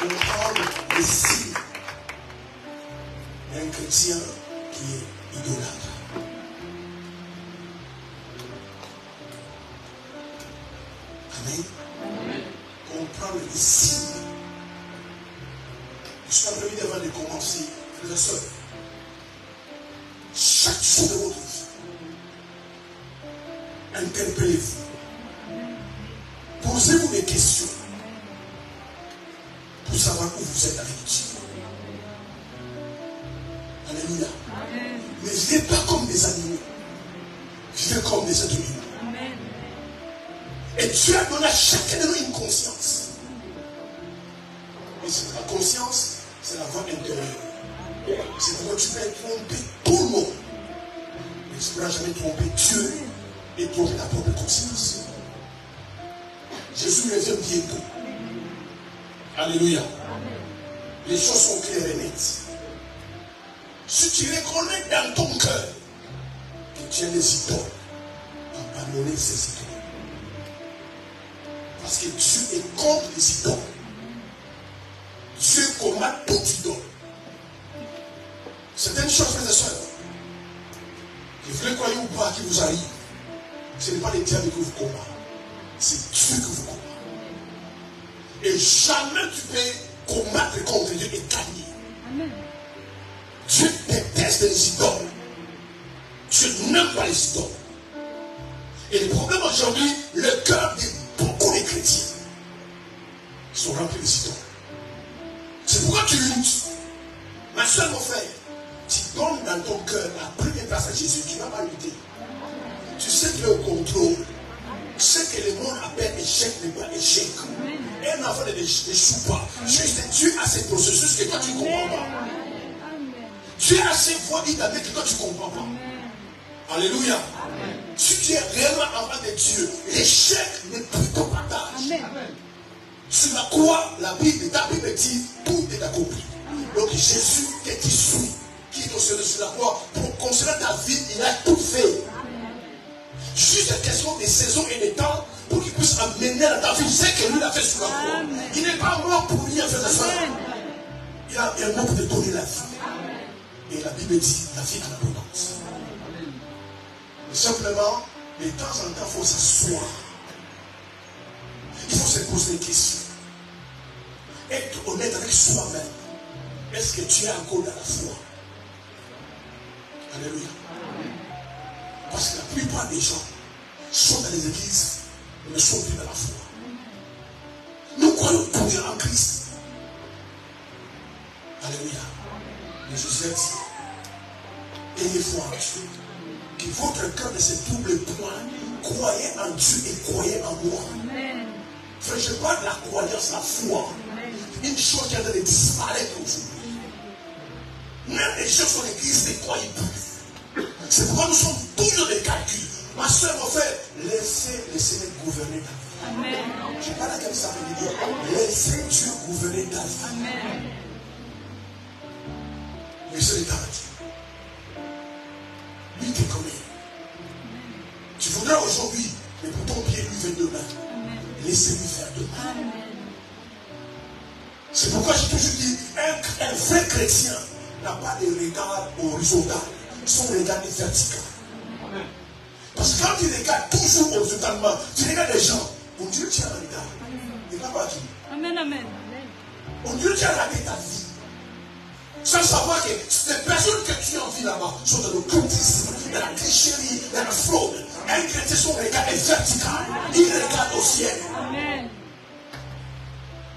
comprendre les signes d'un chrétien qui est idolâtre. Amen. Comprendre les signes. Je suis appelé avant de commencer, frères et sœurs. Chaque jour de votre vie, interpellez-vous. Posez-vous des questions pour savoir où vous êtes avec Dieu. Alléluia. Ne vivez pas comme des animaux. Vivez comme des êtres humains. Et Dieu a donné à chacun de nous une conscience. Et la conscience, c'est la voix intérieure. C'est pourquoi tu peux tromper tout le monde. Mais tu ne pourras jamais tromper Dieu et tromper ta propre conscience. Jésus revient bientôt. Alléluia. Les choses sont claires et nettes. Si tu reconnais dans ton cœur que tu as des idoles, abandonnez ces idoles. Parce que Dieu est contre les idoles. Dieu combat toute idole. Certaines choses, frères et sœurs, que vous le croyez ou pas, qui vous arrive, ce n'est pas les diables que vous combattez, c'est Dieu que vous combattez. Et jamais tu peux combattre contre Dieu et gagner. Amen. Dieu déteste les idoles. Dieu n'aime pas les idoles. Et le problème aujourd'hui, le cœur de beaucoup de chrétiens sont remplis de idoles. C'est pourquoi tu luttes. Ma soeur, mon frère, tu donnes dans ton cœur la première place à Jésus, tu ne vas pas lutter. Tu sais qu'il est au contrôle. Ce que le monde appelle échec n'est pas échec. Un enfant n'échoue pas. Juste Dieu a ses processus que toi tu ne comprends pas. Dieu a ses voies dynamiques que toi tu ne comprends pas. Alléluia. Si tu es réellement enfant de Dieu, l'échec n'est plus ton partage. Sur la croix, la Bible, ta Bible dit, tout est accompli. Donc Jésus qui suit, qui est sur la croix, pour concernant ta vie, il a tout fait. Juste une question de saison et de temps pour qu'il puisse amener dans ta vie ce que lui a fait sur la croix. Il n'est pas mort pour rien, frère et sœur. Il a un mot pour te donner la vie. Et la Bible dit la vie en abondance. Mais simplement, de temps en temps, il faut s'asseoir. Il faut se poser des questions. Être honnête avec soi-même. Est-ce que tu es encore dans la foi? Alléluia. Parce que la plupart des gens sont dans les églises, mais ne sont plus dans la foi. Nous croyons toujours en Christ. Alléluia. Mais Jésus a dit, ayez foi en Dieu. Que votre cœur ne se trouble point. Croyez en Dieu et croyez en moi. Amen. Frère, je parle de la croyance, la foi. Une chose qui est en train de disparaître aujourd'hui. Même les gens sur l'église ne croient plus. C'est pourquoi nous sommes toujours des calculs. Ma soeur, mon frère, laissez le Seigneur gouverner ta vie. Amen. Je parle à quelqu'un, ça veut dire, laissez Dieu gouverner ta vie. Amen. Laissez le temps à Dieu. Lui te connaît. Tu voudras aujourd'hui, mais pour ton pied, lui fait demain. Laissez-lui faire demain. Amen. C'est pourquoi j'ai toujours dit, un vrai chrétien n'a pas de regard horizontal. Son regard est vertical. Amen. Parce que quand tu regardes toujours horizontalement, tu regardes les gens, on Dieu tient un regard. Il n'a pas dit. Amen, amen. On Dieu tient la ta vie. Sans savoir que les personnes que tu envies là-bas sont dans le cultisme, dans la tricherie, dans la fraude. Un chrétien, son regard est vertical. Il regarde au ciel. Amen.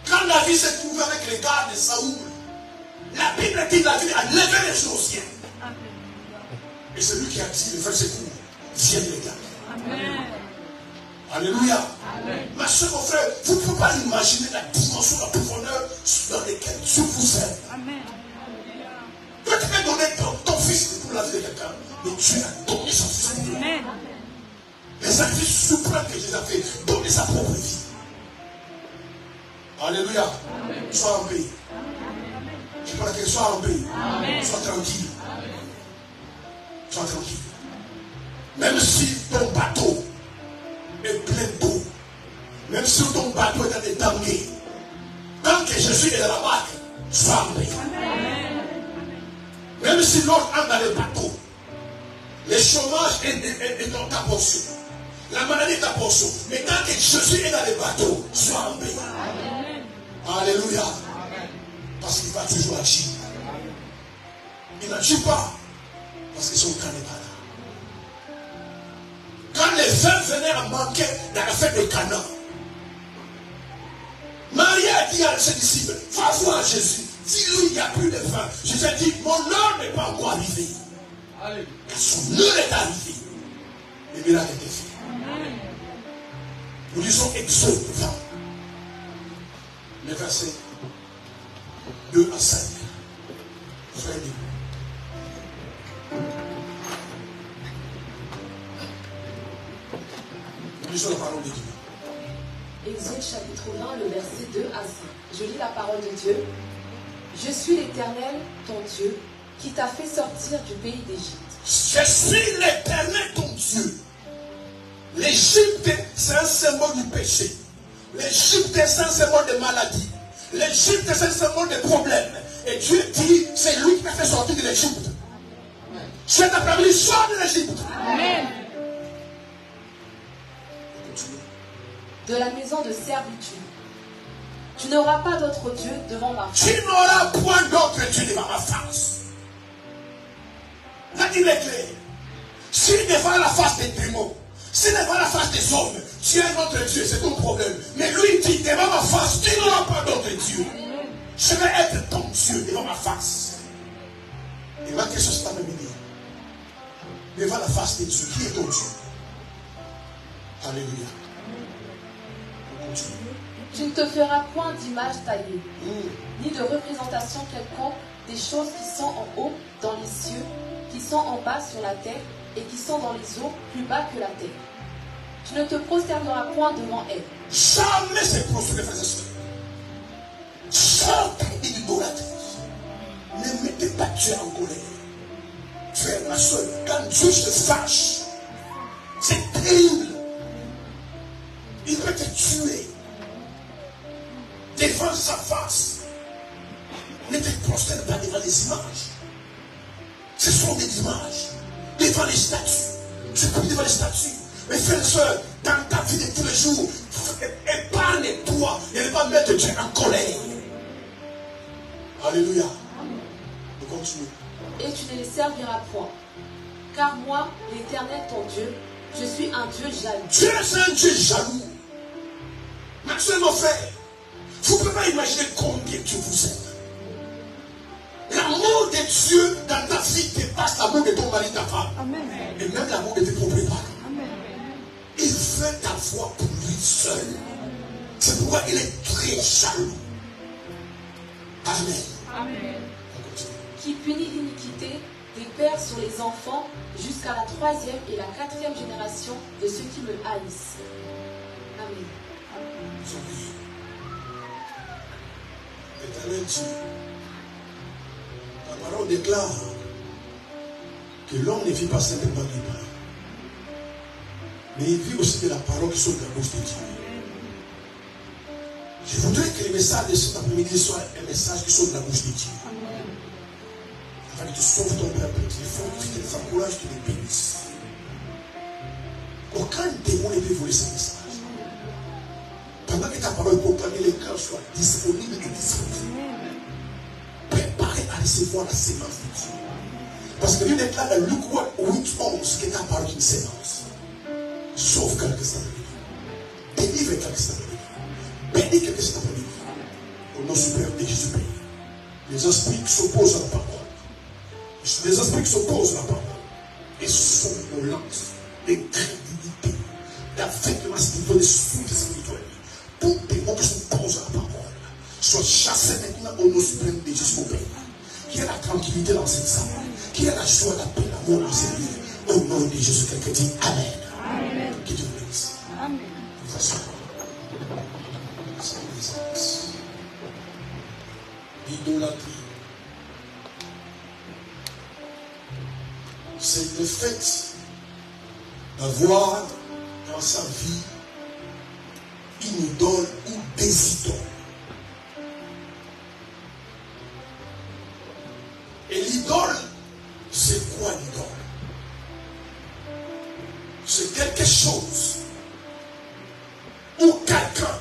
Quand David s'est trouvé avec les gardes de Saoul, la Bible dit que David a levé les yeux au ciel. Amen. Et c'est lui qui a dit, le verset court, viens les gars. Amen. Alléluia. Amen. Ma soeur, mon frère, vous ne pouvez pas imaginer la dimension, la profondeur dans laquelle Dieu vous aime. Amen. Tu peux donner ton fils pour la vie de quelqu'un, mais Dieu a donné son fils pour lui. Amen. Les sacrifices suprêmes que Jésus a fait, donner sa propre vie. Alléluia. Amen. Sois en paix. Je parle que sois en paix. Amen. Sois tranquille. Amen. Sois tranquille. Même si ton bateau est plein d'eau, même si ton bateau est dans des tangués, tant que Jésus est dans la barque, sois en paix. Même si l'autre entre dans le bateau, le chômage est dans ta portion. La maladie est ta portion. Mais tant que Jésus est dans le bateau, sois en paix. Alléluia. Parce qu'il va toujours agir. Il n'agit pas parce que son camp n'est pas là. Quand les vins venaient à manquer dans la fête de Cana, Marie a dit à ses disciples, va voir Jésus. Dis-lui, il n'y a plus de vin. Jésus a dit, mon heure n'est pas encore arrivée. Car son heure est arrivée. Le miracle était fait. Nous lisons Exode 20. Le verset 2 à 5. Frère, nous lisons la parole de Dieu. Exode chapitre 20, le verset 2 à 5. Je lis la parole de Dieu. Je suis l'Éternel, ton Dieu, qui t'a fait sortir du pays d'Égypte. Je suis l'Éternel, ton Dieu. L'Égypte, c'est un symbole du péché. L'Égypte, c'est un symbole de maladie. L'Égypte, c'est un symbole de problème. Et Dieu dit, c'est lui qui t'a fait sortir de l'Égypte. Tu es appelé, sors de l'Égypte. Amen. De la maison de servitude. Tu n'auras pas d'autre Dieu devant ma face. Tu n'auras point d'autre Dieu devant ma face. Là, il est clair. Si devant la face des démons, si devant la face des hommes, tu es notre Dieu, c'est ton problème. Mais lui dit, devant ma face, tu n'auras pas d'autre Dieu. Je vais être ton Dieu devant ma face. Et ma question c'est à me dire. Devant la face de Dieu, qui est ton Dieu? Alléluia. On continue. Tu ne te feras point d'image taillée, ni de représentation quelconque des choses qui sont en haut dans les cieux, qui sont en bas sur la terre, et qui sont dans les eaux plus bas que la terre. Tu ne te prosterneras point devant elles. Jamais c'est prosterné, frères et sœurs. Jamais idolâtrie. Ne mettez pas Dieu en colère. Frère, ma soeur, quand Dieu se fâche, c'est terrible. Il peut te tuer devant sa face. Ne te prosterne pas devant les images. Ce sont des images. Devant les statues. Tu peux devant les statues. Mais frère et soeur, dans ta vie de tous les jours, épargne-toi et ne pas mettre Dieu en colère. Alléluia. On continue. Et tu ne les serviras point. Car moi, l'Éternel ton Dieu, je suis un Dieu jaloux. Dieu est un Dieu jaloux. Maintenant, mon frère, vous ne pouvez pas imaginer combien Dieu vous aime. L'amour de Dieu dans ta vie dépasse l'amour de ton mari, ta femme. Amen. Et même l'amour de tes propres parents. Il veut t'avoir pour lui seul. C'est pourquoi il est très jaloux. Amen. Amen. Qui punit l'iniquité des pères sur les enfants jusqu'à la 3e et la 4e génération de ceux qui me haïssent. Amen. L'Éternel dit, la parole déclare que l'homme ne vit pas simplement du pain, mais il vit aussi de la parole qui sort de la bouche de Dieu. Je voudrais que le message de cet après-midi soit un message qui sort de la bouche de Dieu. Afin que tu sauves ton peuple, qu'il faut que tu les encourages, que tu les bénisses. Aucun démon ne peut voler ce message. Pendant que ta parole proclamée, les cœurs soient disponibles et disponibles. Préparez à recevoir la sémence de Dieu. Parce que Dieu déclare dans Luc 8:11 que ta parole est une sémence. Sauve quelques années. Délivre quelques années. Bénis quelques années. Au nom supérieur de Jésus-Christ. Les esprits qui s'opposent à la parole. Les esprits qui s'opposent à la parole. Et sont violentes. D'incrédulité. D'aveuglement spirituel, de souffle spirituel. Tout démon qui s'oppose à la parole soit chassé maintenant au nom suprême de Jésus-Christ. Qu'il y ait la tranquillité dans cette salle. Qu'il y ait la joie, la paix, l'amour dans cette vie. Au nom de Jésus, quelqu'un dit Amen. Amen. Que Dieu vous bénisse. Amen. L'idolâtrie, c'est le fait d'avoir dans sa vie une idole ou des idoles. Et l'idole, c'est quoi l'idole? C'est quelque chose ou quelqu'un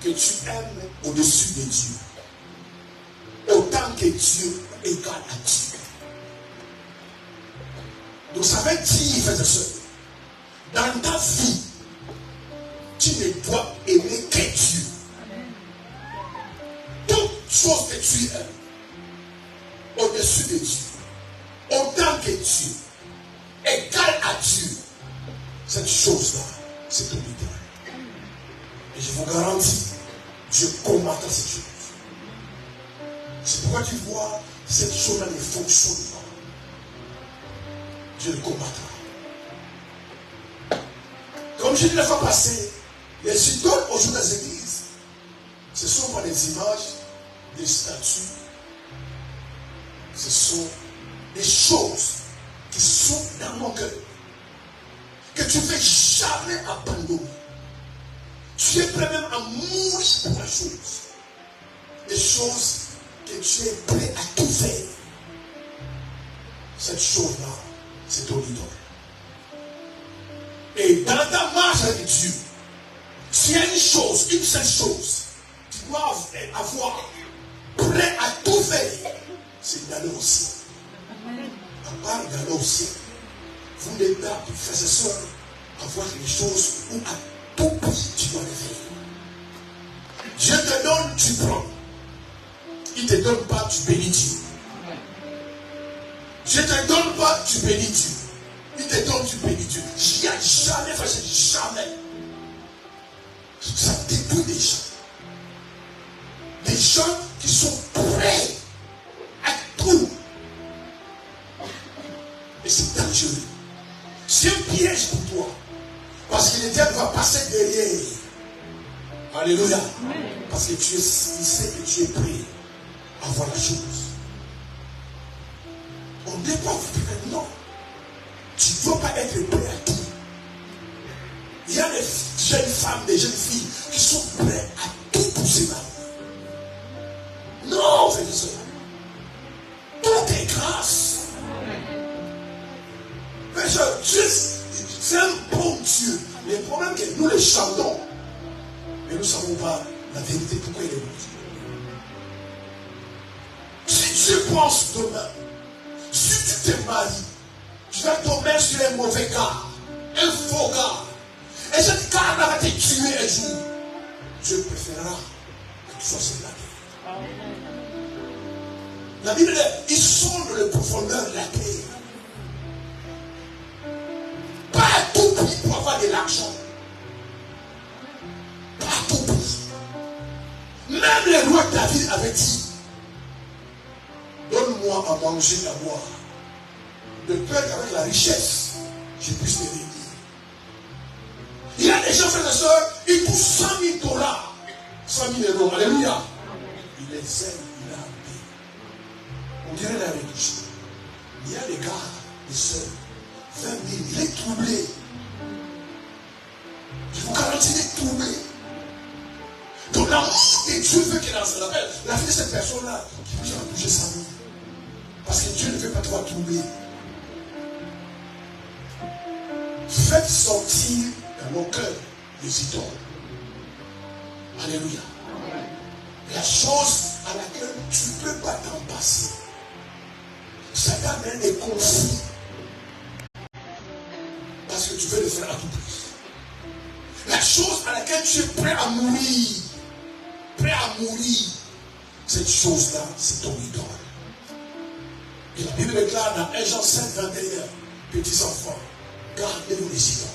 que tu aimes au-dessus de Dieu. Autant que Dieu égale à Dieu. Donc ça veut dire, frères et sœurs, dans ta vie, tu ne dois aimer que Dieu. Toute chose que tu aimes au-dessus de Dieu, autant que Dieu, égal à Dieu, cette chose-là, c'est ton idole. Et je vous garantis, Dieu combattra cette chose. C'est pourquoi tu vois, cette chose-là ne fonctionne pas. Dieu le combattra. Comme j'ai dit la fois passée, les idoles aujourd'hui dans les églises, ce ne sont pas des images, des statues. Ce sont des choses qui sont dans mon cœur, que tu ne veux jamais abandonner. Tu es prêt même à mourir pour la chose. Des choses que tu es prêt à tout faire. Cette chose-là, c'est ton idole. Et dans ta marche avec Dieu, s'il y a une chose, une seule chose, tu dois avoir prêt à tout faire, c'est d'aller au ciel. À part d'aller au ciel, vous n'êtes pas, frères et sœurs, à voir les choses où à tout prix tu dois les faire. Dieu te donne, tu prends. Il ne te donne pas, tu bénis Dieu. Dieu ne te donne pas, tu bénis Dieu. Il te donne, tu bénis Dieu. Il n'y a jamais, frère, jamais. Ça détruit des gens. Des gens qui sont prêts à tout. Et c'est dangereux. C'est un piège pour toi. Parce que le diable va passer derrière. Alléluia. Parce que il sait que tu es prêt à voir la chose. On ne peut pas vous dire non. Tu ne dois pas être prêt à tout. Il y a des jeunes femmes, des jeunes filles qui sont prêtes à tout pour se marier. Non, frères et sœurs. Tout est grâce. Dieu, c'est un bon Dieu. Le problème est que nous les chantons, mais nous ne savons pas la vérité, pourquoi il est bon Dieu. Si Dieu pense demain, si tu te maries, tu vas tomber sur un mauvais gars, un faux gars, et cette gars va te tuer un jour. Dieu préférera que tu sois célibataire. La Bible dit, ils sont dans le profondeur de la terre. Pas à tout prix pour avoir de l'argent. Pas à tout prix. Même le roi David avait dit, donne-moi à manger et à boire, de peur qu'avec la richesse, je puisse te bénir. Il y a des gens, frères et sœurs, ils touchent 100 000 $, 100 000 €. Alléluia. Il les aime, il a un paix. On dirait la religion. Il y a des gars, des sœurs, 20 000, il est troublé. Je vous garantis, il est troublé. Donc l'amour que Dieu veut qu'il en rappelle, la vie de cette personne-là, qui puisse en toucher sa vie. Parce que Dieu ne veut pas toi troubler. Faites sortir dans nos cœurs les idoles. Alléluia. La chose à laquelle tu ne peux pas t'en passer. Ça t'amène des conflits. Parce que tu veux le faire à tout prix. La chose à laquelle tu es prêt à mourir. Prêt à mourir. Cette chose-là, c'est ton idole. Et la Bible déclare dans 1 Jean 5, 21, petits enfants, gardez-vous les idoles.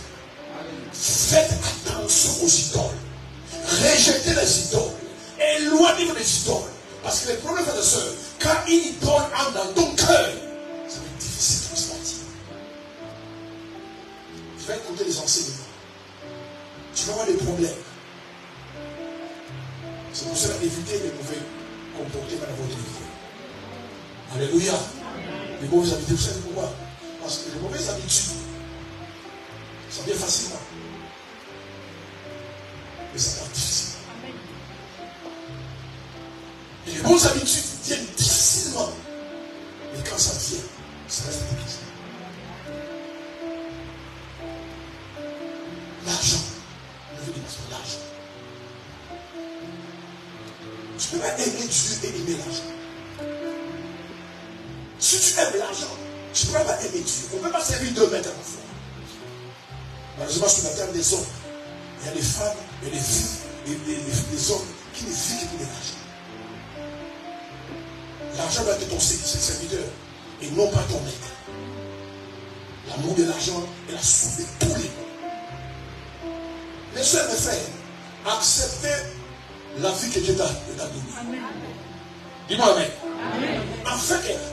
Faites attention aux idoles. Rejetez les idoles. Éloignez-vous des idoles. Parce que les problèmes, frères et sœurs, quand une idole entre dans ton cœur, ça va être difficile de sortir. Tu vas écouter les enseignements. Tu vas avoir des problèmes. C'est pour cela éviter les mauvais comportements dans votre vie. Alléluia. Les mauvaises habitudes, vous savez pourquoi? Parce que les mauvaises habitudes, ça vient facilement. Mais ça va difficilement. Et les bonnes habitudes viennent difficilement. ça reste l'église. L'argent. Le veut dire l'argent. Tu peux pas aimer Dieu et aimer l'argent. Si tu aimes l'argent, tu ne peux pas aimer Dieu. On ne peut pas servir deux maîtres à la fois. Malheureusement, sur la terre des hommes, il y a des femmes et des filles, des hommes qui ne vivent que pour l'argent. L'argent doit être ton serviteur et non pas ton maître. L'amour de l'argent est la source de tous les maux. Mes soeurs, mes frères, acceptez la vie que Dieu t'a donnée. Dis-moi amen.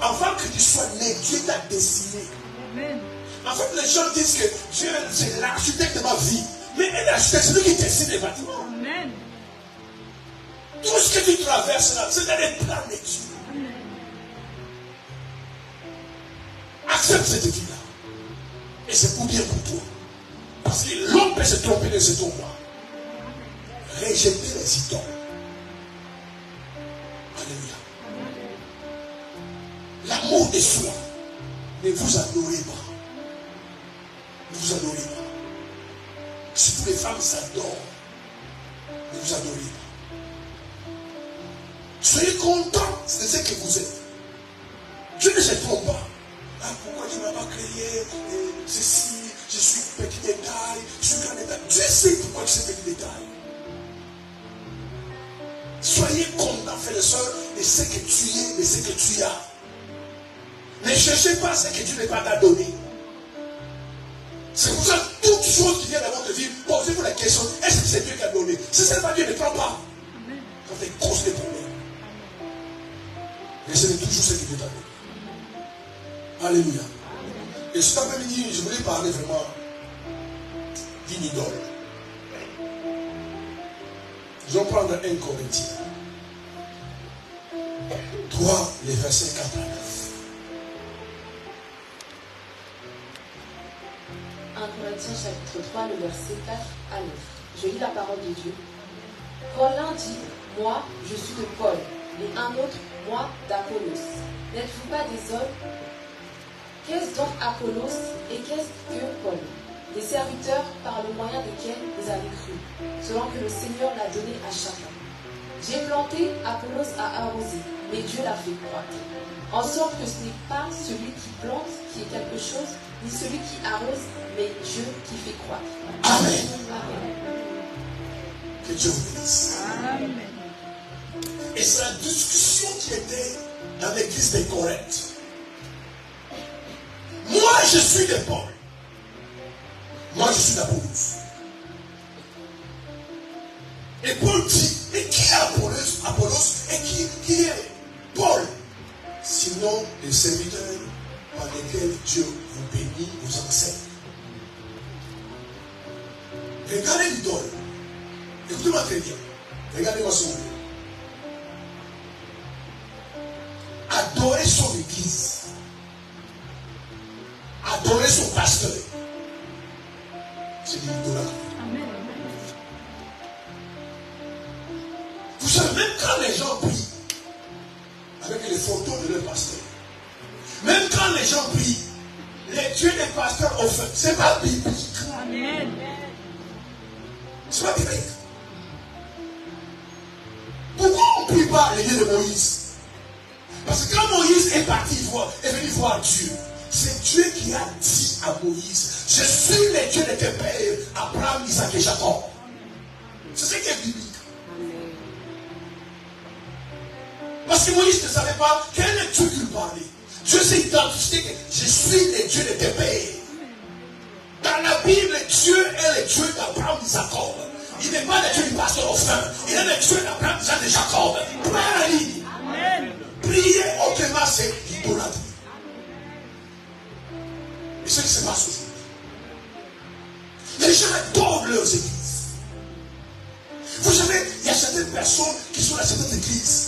Avant que tu sois né, Dieu t'a dessiné. Amen. En fait, les gens disent que Dieu c'est l'architecte de ma vie. Mais l'architecte, c'est lui qui dessine les bâtiments. Amen. Tout ce que tu traverses là, c'est dans les plans de Dieu. Amen. Accepte cette vie-là. Et c'est pour bien pour toi. Parce que l'homme peut se tromper de cet endroit. Rejetez les idoles. Alléluia. L'amour de soi. Ne vous adorez pas. Ne vous adorez pas. Si toutes les femmes s'adorent, ne vous adorez pas. Soyez contents de ce que vous êtes. Dieu ne se trompe pas. Ah, pourquoi tu ne m'as pas créé ceci? Je suis petit détail, je suis grand détail. Dieu sait pourquoi tu sais petit détail. Soyez contents, frères et sœurs, de ce que tu es, de ce que tu as. Ne cherchez pas ce que Dieu n'est pas t'a donné. C'est pour ça que toute chose qui vient dans votre vie, posez-vous la question, est-ce que c'est Dieu qui a donné? Si ce n'est pas Dieu, ne prends pas. Ça fait cause des problèmes. Mais c'est toujours ce que Dieu t'a donné. Alléluia. Et cet après-midi, je voulais parler vraiment d'une idole. Je vais prendre 1 Corinthiens 3, les versets 4 à 9. 1 Corinthiens chapitre 3, le verset 4 à 9. Je lis la parole de Dieu. Quand l'un dit, moi, je suis de Paul, et un autre, moi, d'Apollos. N'êtes-vous pas des hommes? Qu'est-ce donc Apollos et qu'est-ce que Paul? Des serviteurs par le moyen desquels vous avez cru, selon que le Seigneur l'a donné à chacun. J'ai planté, Apollos a arrosé, mais Dieu l'a fait croître. En sorte que ce n'est pas celui qui plante qui est quelque chose, ni celui qui arrose, mais Dieu qui fait croître. Amen. Amen. Que Dieu vous bénisse. Amen. Et c'est la discussion qui était dans l'église de Corinthe. Moi, je suis de Paul. Moi, je suis d'Apollos. Et Paul dit, et qui est Apollos et qui est Paul? Sinon, les serviteurs par lesquels Dieu vous bénit, vous enseigne. Regardez l'idole. Écoutez-moi très bien. Regardez-moi son nom. Adorer son église. Adorer son pasteur. C'est l'idolâtrie. Vous savez, même quand les gens prient, avec les photos de leur pasteur, même quand les gens prient, les dieux des pasteurs ont fait, c'est pas biblique. Amen. C'est pas biblique. Pourquoi on ne prie pas les dieux de Moïse? Parce que quand Moïse est parti est venu voir Dieu, c'est Dieu qui a dit à Moïse, je suis le Dieu de tes pères, Abraham, Isaac et Jacob. C'est ce qui est biblique. Parce que Moïse ne savait pas quel est Dieu qu'il parlait. Dieu s'est identifié que je suis le Dieu de tes pères. Dans la Bible, Dieu est le Dieu d'Abraham, d'Isaac. Il n'est pas le Dieu du pasteur au fin. Il est le Dieu d'Abraham, d'Isaac et Jacob. Priez. Amen. Prier autrement, c'est l'idolâtrie. Et ce qui se passe aujourd'hui. Les gens adorent leurs églises. Vous savez, il y a certaines personnes qui sont dans certaines églises.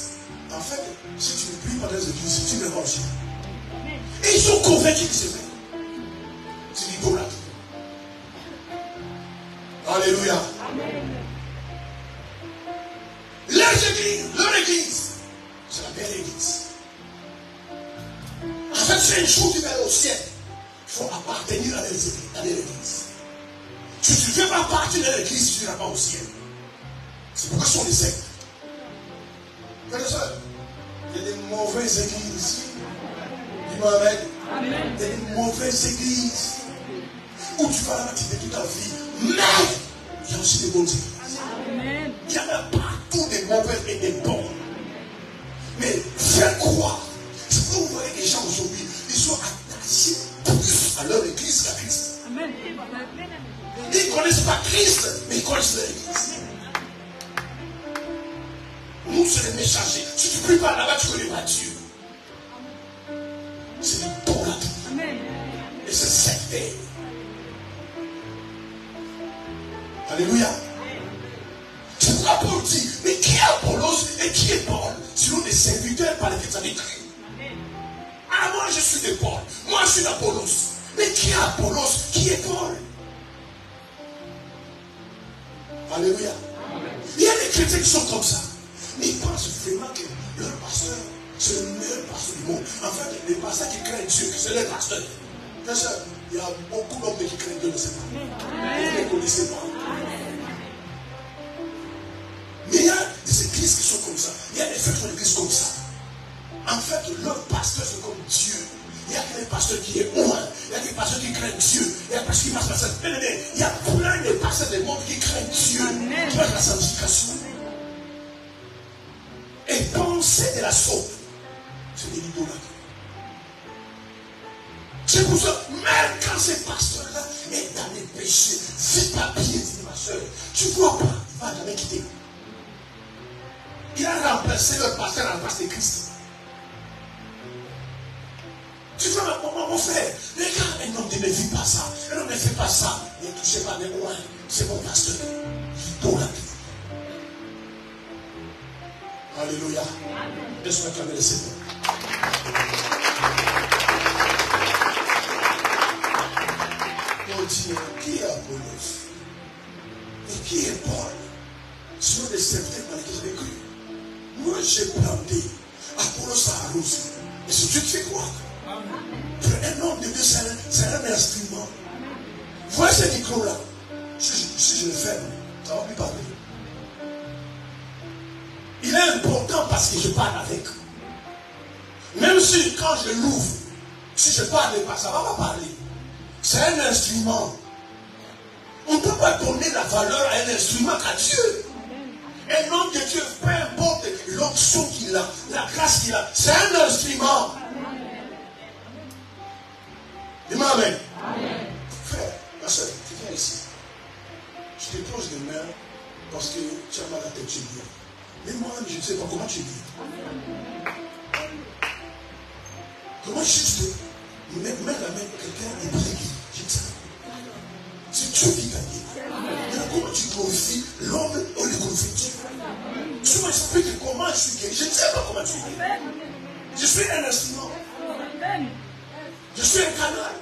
En fait, si tu ne pries pas dans les églises, tu ne manges pas. Et ils sont convaincus que c'est vrai. C'est l'idolâtrie. Alléluia. Amen. Leur église, c'est la belle église. En fait, si un jour tu vas aller au ciel, il faut appartenir à l'église. Si tu ne fais pas partie de l'église, tu n'iras pas au ciel. C'est pourquoi ce sont des sectes. Frères et sœurs, il y a des mauvaises églises ici. Dis-moi amen. Il y a des mauvaises églises où tu vas là-bas, tu fais toute ta vie. Mais il y a aussi des bonnes églises. Il y en a partout des mauvaises et des bonnes. Mais fais croire. C'est pourquoi vous voyez les gens aujourd'hui, ils sont attachés plus à leur église qu'à Christ. Ils ne connaissent pas Christ, mais ils connaissent leur église. Nous, c'est les messagers. Si tu ne pries pas là-bas, tu ne connais pas Dieu. C'est du bon là. Et c'est sectaire. Alléluia. C'est pourquoi Paul dit, mais qui est Apollos et qui est Paul? Sinon des serviteurs par lesquels ça décrit. Ah, moi je suis de Paul. Moi je suis d'Apollos. Mais qui est Apollos? Qui est Paul? Alléluia. Il y a des chrétiens qui sont comme ça. Mais ils pensent vraiment que leur pasteur, c'est le meilleur pasteur du monde. En fait, les pasteurs qui craignent Dieu, c'est leur pasteur. Il y a beaucoup d'hommes qui craignent Dieu, ne sais pas. Ils ne les connaissent pas. Mais il y a des églises qui sont comme ça. Il y a des fêtes dans l'église comme ça. En fait, leur pasteur, c'est comme Dieu. Il y a des pasteurs qui est loin. Il y a des pasteurs qui craignent Dieu. Il y a des pasteurs qui passent par ça. Il y a plein de pasteurs du monde qui craignent Dieu. Qui veulent la sanctification. Et penser de la sorte, c'est de l'idolâtrie. C'est pour ça, même quand ce pasteur-là est dans les péchés, vit pas bien, dit ma soeur, tu ne vois pas, il ne va jamais quitter. Il a remplacé leur pasteur à la place de Christ. Tu vois, mon frère, regarde, un homme ne vit pas ça, un homme ne fait pas ça, ne touchez pas des loin, c'est mon pasteur. L'idolâtrie. Alléluia. Laisse-moi acclamer le Seigneur. On dit, qui est Apollos? Et qui est Paul? Ce sont des serviteurs par lesquels j'ai cru. Moi, j'ai planté. Apollos a arrosé. Et c'est Dieu qui fait quoi? Un homme de Dieu, c'est un instrument. Voyez ce micro-là. Si je le ferme, ça ne va plus parler. Il est important parce que je parle avec. Même si quand je l'ouvre, si je parle pas, ça ne va pas parler. C'est un instrument. On ne peut pas donner la valeur à un instrument qu'à Dieu. Un homme de Dieu, peu importe l'onction qu'il a, la grâce qu'il a, c'est un instrument. Dis-moi amen. Frère, ma soeur, tu viens ici. Je te pose les mains parce que tu as mal à la tête, tu dis. Mais moi, je ne sais pas comment tu dis. Comment juste mettre la main à quelqu'un et prier. Je dis ça. C'est Dieu qui gagne. Mais comment tu glorifies l'homme ou le glorifies Dieu? Tu m'expliques comment je suis guéri. Je ne sais pas comment tu es guéri. Je suis un instrument. Je suis un canal.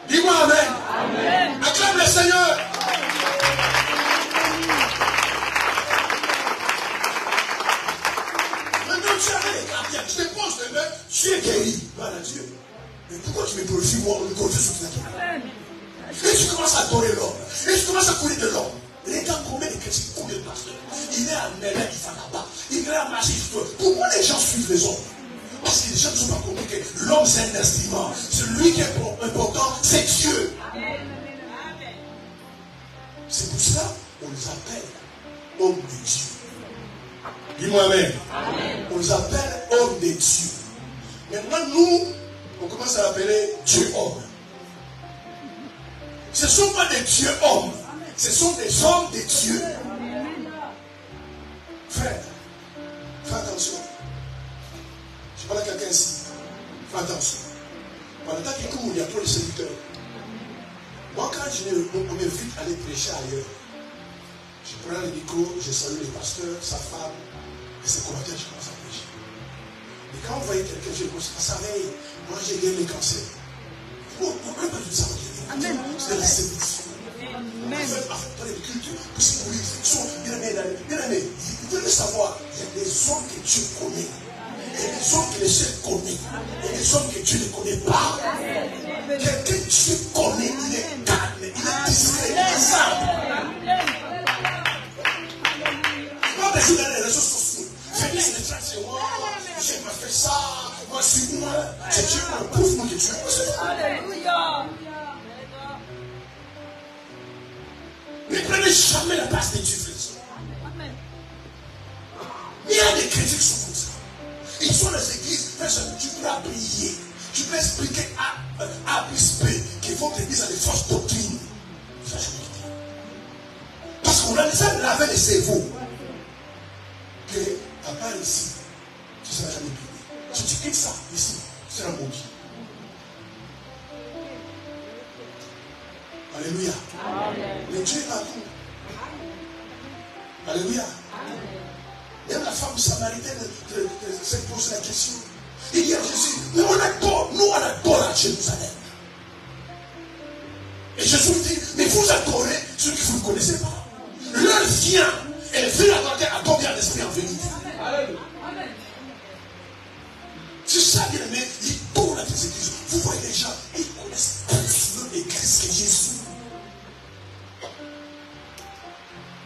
Dis-moi amen. Acclame le Seigneur. Tu avais les gardiens, je te pose les mains, tu es guéri. Voilà Dieu. Mais pourquoi tu me glorifies moi, le glorifies sur la Et tu commences à adorer l'homme. Et tu commences à courir de l'homme. Regarde combien de chrétiens courent de pasteur. Il est à Mélène, il va là-bas. Il est à Magie. Pourquoi les gens suivent les hommes? Parce que les gens ne sont pas compris que l'homme c'est un instrument. Celui qui est important, c'est Dieu. C'est pour ça qu'on les appelle hommes de Dieu. Dis-moi amen. On les appelle hommes de Dieu. Maintenant, nous, on commence à l'appeler Dieu homme. Ce ne sont pas des dieux hommes. Ce sont des hommes de Dieu. Frère, fais attention. Je parle à quelqu'un ici. Fais attention. Pendant temps qu'il court, il y a trop de serviteurs. Moi, quand on m'invite à aller prêcher ailleurs, je prends le micro, je salue le pasteur, sa femme, et ses commentaires, je commence à prêcher. Et quand vous voyez quelqu'un, je pense, ça va, moi j'ai gagné le cancer. Pourquoi pas du savoir gagner? C'est la séduction. En fait, dans les cultures, puisque ils sont bien aimés. Vous devez savoir, il y a des hommes que Dieu connaît. Il y a des hommes que le ciel connaît. Il y a des hommes que Dieu ne connaît pas. Quelqu'un que Dieu connaît, il est calme, il est discret, il est simple. Pas besoin d'aller les réseaux sociaux. Venez sur les tracts, c'est moi, j'ai pas fait ça, moi je suis moi. C'est Dieu, prouve-moi que tu es. Alléluia. Ne prenez jamais la place de Dieu, frères. Il y a des chrétiens qui sont comme ça. Ils sont dans les églises, tu peux prier, tu peux expliquer A plus B, qui font l'église à des fausses doctrines. Ça, je vous dis. Parce qu'on a déjà lavé les cerveaux. Que, à part ici, tu ne seras jamais prié. Si tu quittes ça, ici, tu seras maudit. Alléluia. Mais Dieu est partout. Alléluia. Même la femme samaritaine s'est posé la question. Il dit à Jésus, nous on adore à Jérusalem. Et Jésus dit, mais vous adorez ceux que vous ne connaissez pas. L'heure vient, et le fil adore bien l'esprit en vérité. C'est ça, bien aimé, il tourne à des églises. Vous voyez les gens, ils connaissent plus l'église que Jésus.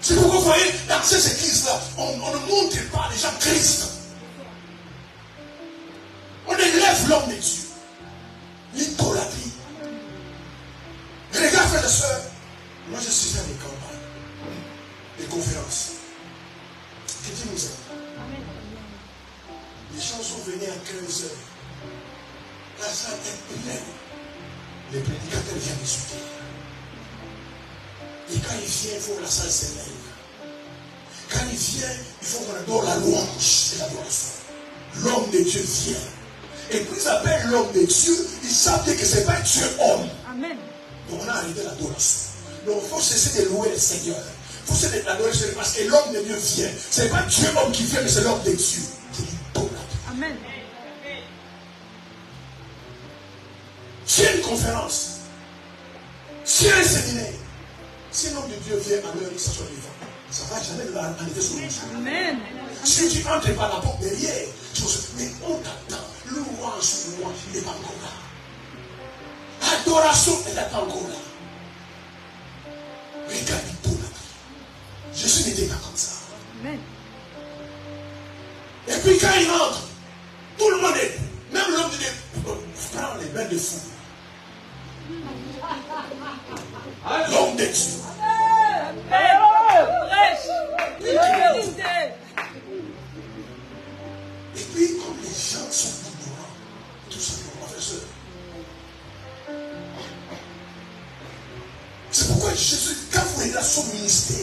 C'est pourquoi vous voyez, dans ces églises-là, on ne montre pas les gens Christ. On élève l'homme de Dieu. L'idolâtrie. Regarde, frères et sœurs, moi je suis dans des campagnes, des conférences. Que Dieu nous aide. Les gens sont venus à 15 heures. La salle est pleine. Les prédicateurs viennent discuter. Et quand il vient, il faut que la salle s'élève. Quand il vient, il faut qu'on adore la louange et l'adoration. L'homme de Dieu vient. Et puis ils appellent l'homme de Dieu, ils savent que ce n'est pas Dieu homme. Amen. Donc on a arrêté l'adoration. Donc il faut cesser de louer le Seigneur. Il faut cesser d'adorer le Seigneur parce que l'homme de Dieu vient. Ce n'est pas Dieu homme qui vient, mais c'est l'homme de Dieu. Amen. Si une conférence, si un séminaire, si l'homme de Dieu vient à l'heure que ça soit vivant, ça ne va jamais arriver sur nous. Amen. Si tu entres par la porte derrière, tu vas se dire, mais on t'attend. Louange, il n'est pas encore là. Adoration, elle n'est pas encore là. Regarde tout là. Jésus n'était pas comme ça. Amen. Et puis quand il entre, tout le monde est, même l'homme de Dieu, prend les mains de fou. L'homme de Dieu. Et puis, comme les gens sont ignorants, tout simplement, frère. C'est pourquoi Jésus, quand vous voyez là son ministère,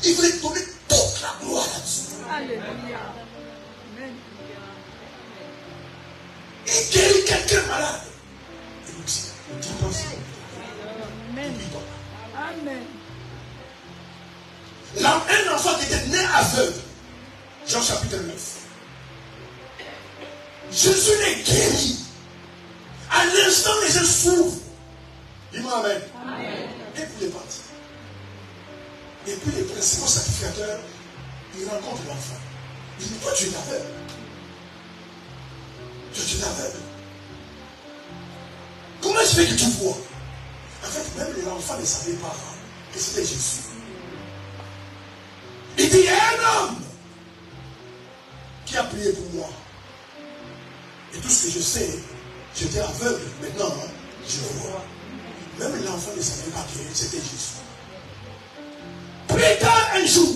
il voulait donner toute la gloire à Dieu. Alléluia. Amen. Il guérit quelqu'un malade. Et nous dit, ne dis pas ça. Amen. Amen. Là, un enfant qui était né aveugle, Jean chapitre 9. Jésus les guérit. À l'instant, les yeux s'ouvrent. Dis-moi Amen. Amen. Et puis il est parti. Et puis les principaux sacrificateurs, ils rencontrent l'enfant. Ils disent, toi tu es aveugle. Toi tu es aveugle. Comment je fais que tu vois? En fait, même l'enfant ne savait pas que c'était Jésus. Il dit, il y a un homme qui a prié pour moi. Et tout ce que je sais, j'étais aveugle, maintenant, je vois. Même l'enfant ne savait pas que c'était Jésus. Plus tard, un jour,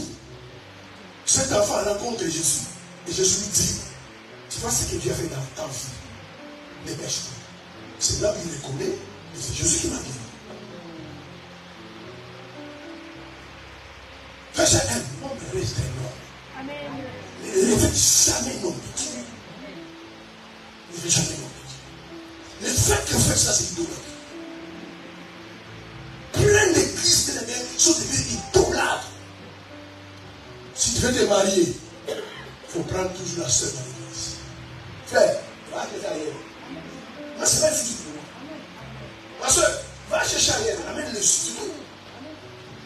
cet enfant rencontre Jésus. Et Jésus lui dit, tu vois ce que Dieu a fait dans ta vie. Dépêche-toi. C'est là où il reconnaît, et c'est Jésus qui m'a guéri. Verset 1, l'homme reste un homme. Ne faites jamais nom de Dieu. Ne faites jamais nom de Dieu. Le fait que vous faites ça, c'est idolâtrie. Plein d'églises de l'année sont devenues idolâtres. Si tu veux te marier, il faut prendre toujours la sœur dans l'église. Frère, va chercher ailleurs. Mais c'est pas le futur pour moi. Ma soeur, va chercher ailleurs, amène le futur.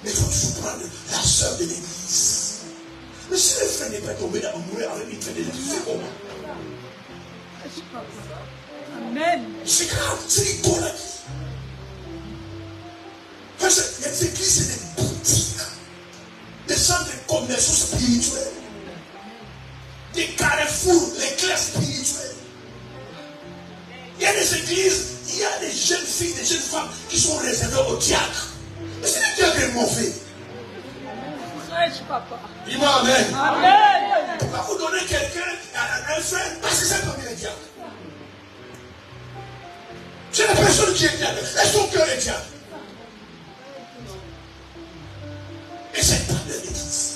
Mais il faut toujours prendre la sœur de l'église. Mais si le frère n'est pas tombé dans le mourir avec une traite de l'église, c'est comment? Amen. C'est grave, c'est une bonne vie. Parce que les églises, c'est des boutiques, des centres de commerce spirituels, des carrefours, les classes spirituelles. Il y a des églises, il y a des jeunes filles, des jeunes femmes qui sont réservées au diacre. Mais c'est le diacre est mauvais. Dis-moi amen. Amen. Pourquoi vous donnez quelqu'un à un frère? Parce que c'est comme il est diacre. C'est la personne qui est diacre. Et son cœur est diacre. Et c'est pas de l'église.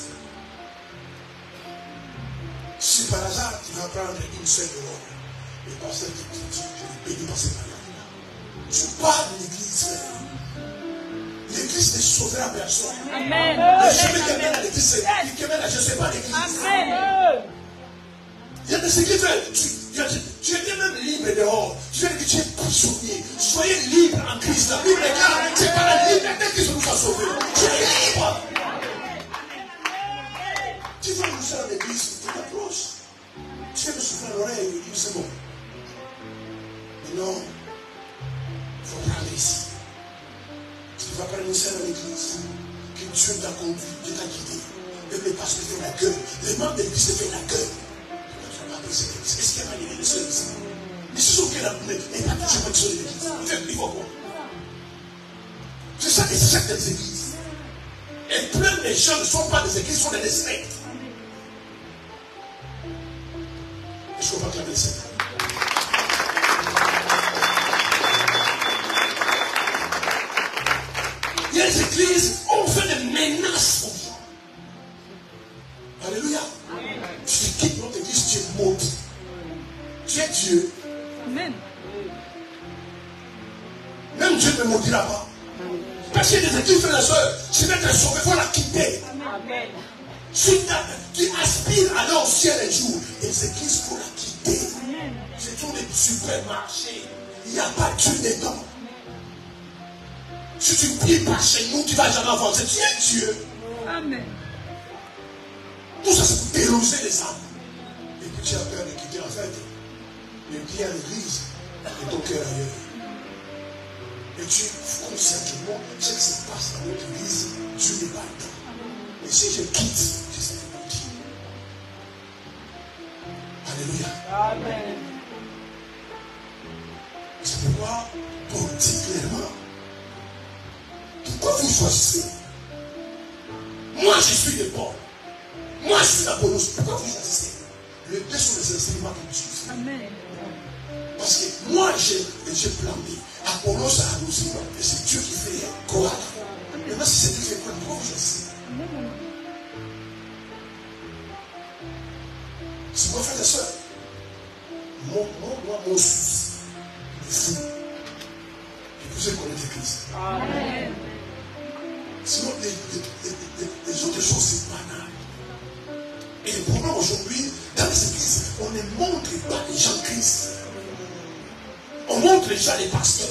Si par hasard tu vas prendre une seule de l'ordre, le pasteur te dit, je vais bénir par cette manière. Tu pars de l'église, frère. L'église ne sauvera personne. Amen. Celui qui mène à l'église, qui mène à je ne sais pas l'église. Amen. Il y a des églises, tu es même libre dehors. Tu veux dire que tu es prisonnier. Soyez libre en Christ. La Bible est là. C'est pas la liberté qui nous a sauvés. Tu es libre. Tu vas nous faire à l'église, tu t'approches. Tu viens me souffler à l'oreille, il dit c'est bon. Mais non, il faut parler ici. Tu vas parler une seule à l'église. Que Dieu t'a conduit, Dieu t'a guidé. Même les pasteurs font la gueule. Les membres de l'église te font la gueule. Est-ce qu'il y a pas l'église de ici? Mais c'est sûr qu'elle a mais pas toujours pas sur l'église. Il fait plus quoi. C'est ça que c'est chaque des églises. Et plein de gens ne sont pas des églises, sont des sectes. Est-ce qu'on va acclamer le Seigneur? Il y a des églises où on fait des menaces aux gens. Alléluia. Tu quittes notre église, tu es maudit. Tu es Dieu. Amen. Même Dieu ne maudira pas. Parce qu'il y a des églises, frères et sœurs, si tu veux te sauver, il faut la quitter. Amen. Si tu aspires à aller au ciel un jour, les églises, il faut la quitter. C'est tous des supermarchés. Il n'y a pas Dieu dedans. Si tu pries pas chez nous, tu ne vas jamais avancer. Tu es Dieu. Amen. Tout ça, c'est pour déloger les âmes. Et puis tu as peur de quitter, en fait. Le bien à l'église et ton cœur ailleurs. Et tu consciemment ce qui se passe dans notre église, Dieu n'est pas dedans. Et si je quitte, je sais pas qui. Alléluia. Amen. C'est pourquoi Paul dit clairement. Pourquoi vous choisissez? Moi je suis de Paul. Moi je suis d'Apollos. Pourquoi vous choisissez? Les deux sont des enseignements que Dieu fait. Amen. Parce que moi j'ai planté. Apollos a arrosé. Et c'est Dieu qui fait quoi? Maintenant si c'est Dieu qui fait quoi, pourquoi vous choisissez? C'est quoi, frères et sœurs? Mon souci, vous, et vous connaissez Christ. Amen. Sinon, les autres choses, c'est banal. Et le problème aujourd'hui, dans les églises, on ne montre pas les gens Christ. On montre déjà les pasteurs.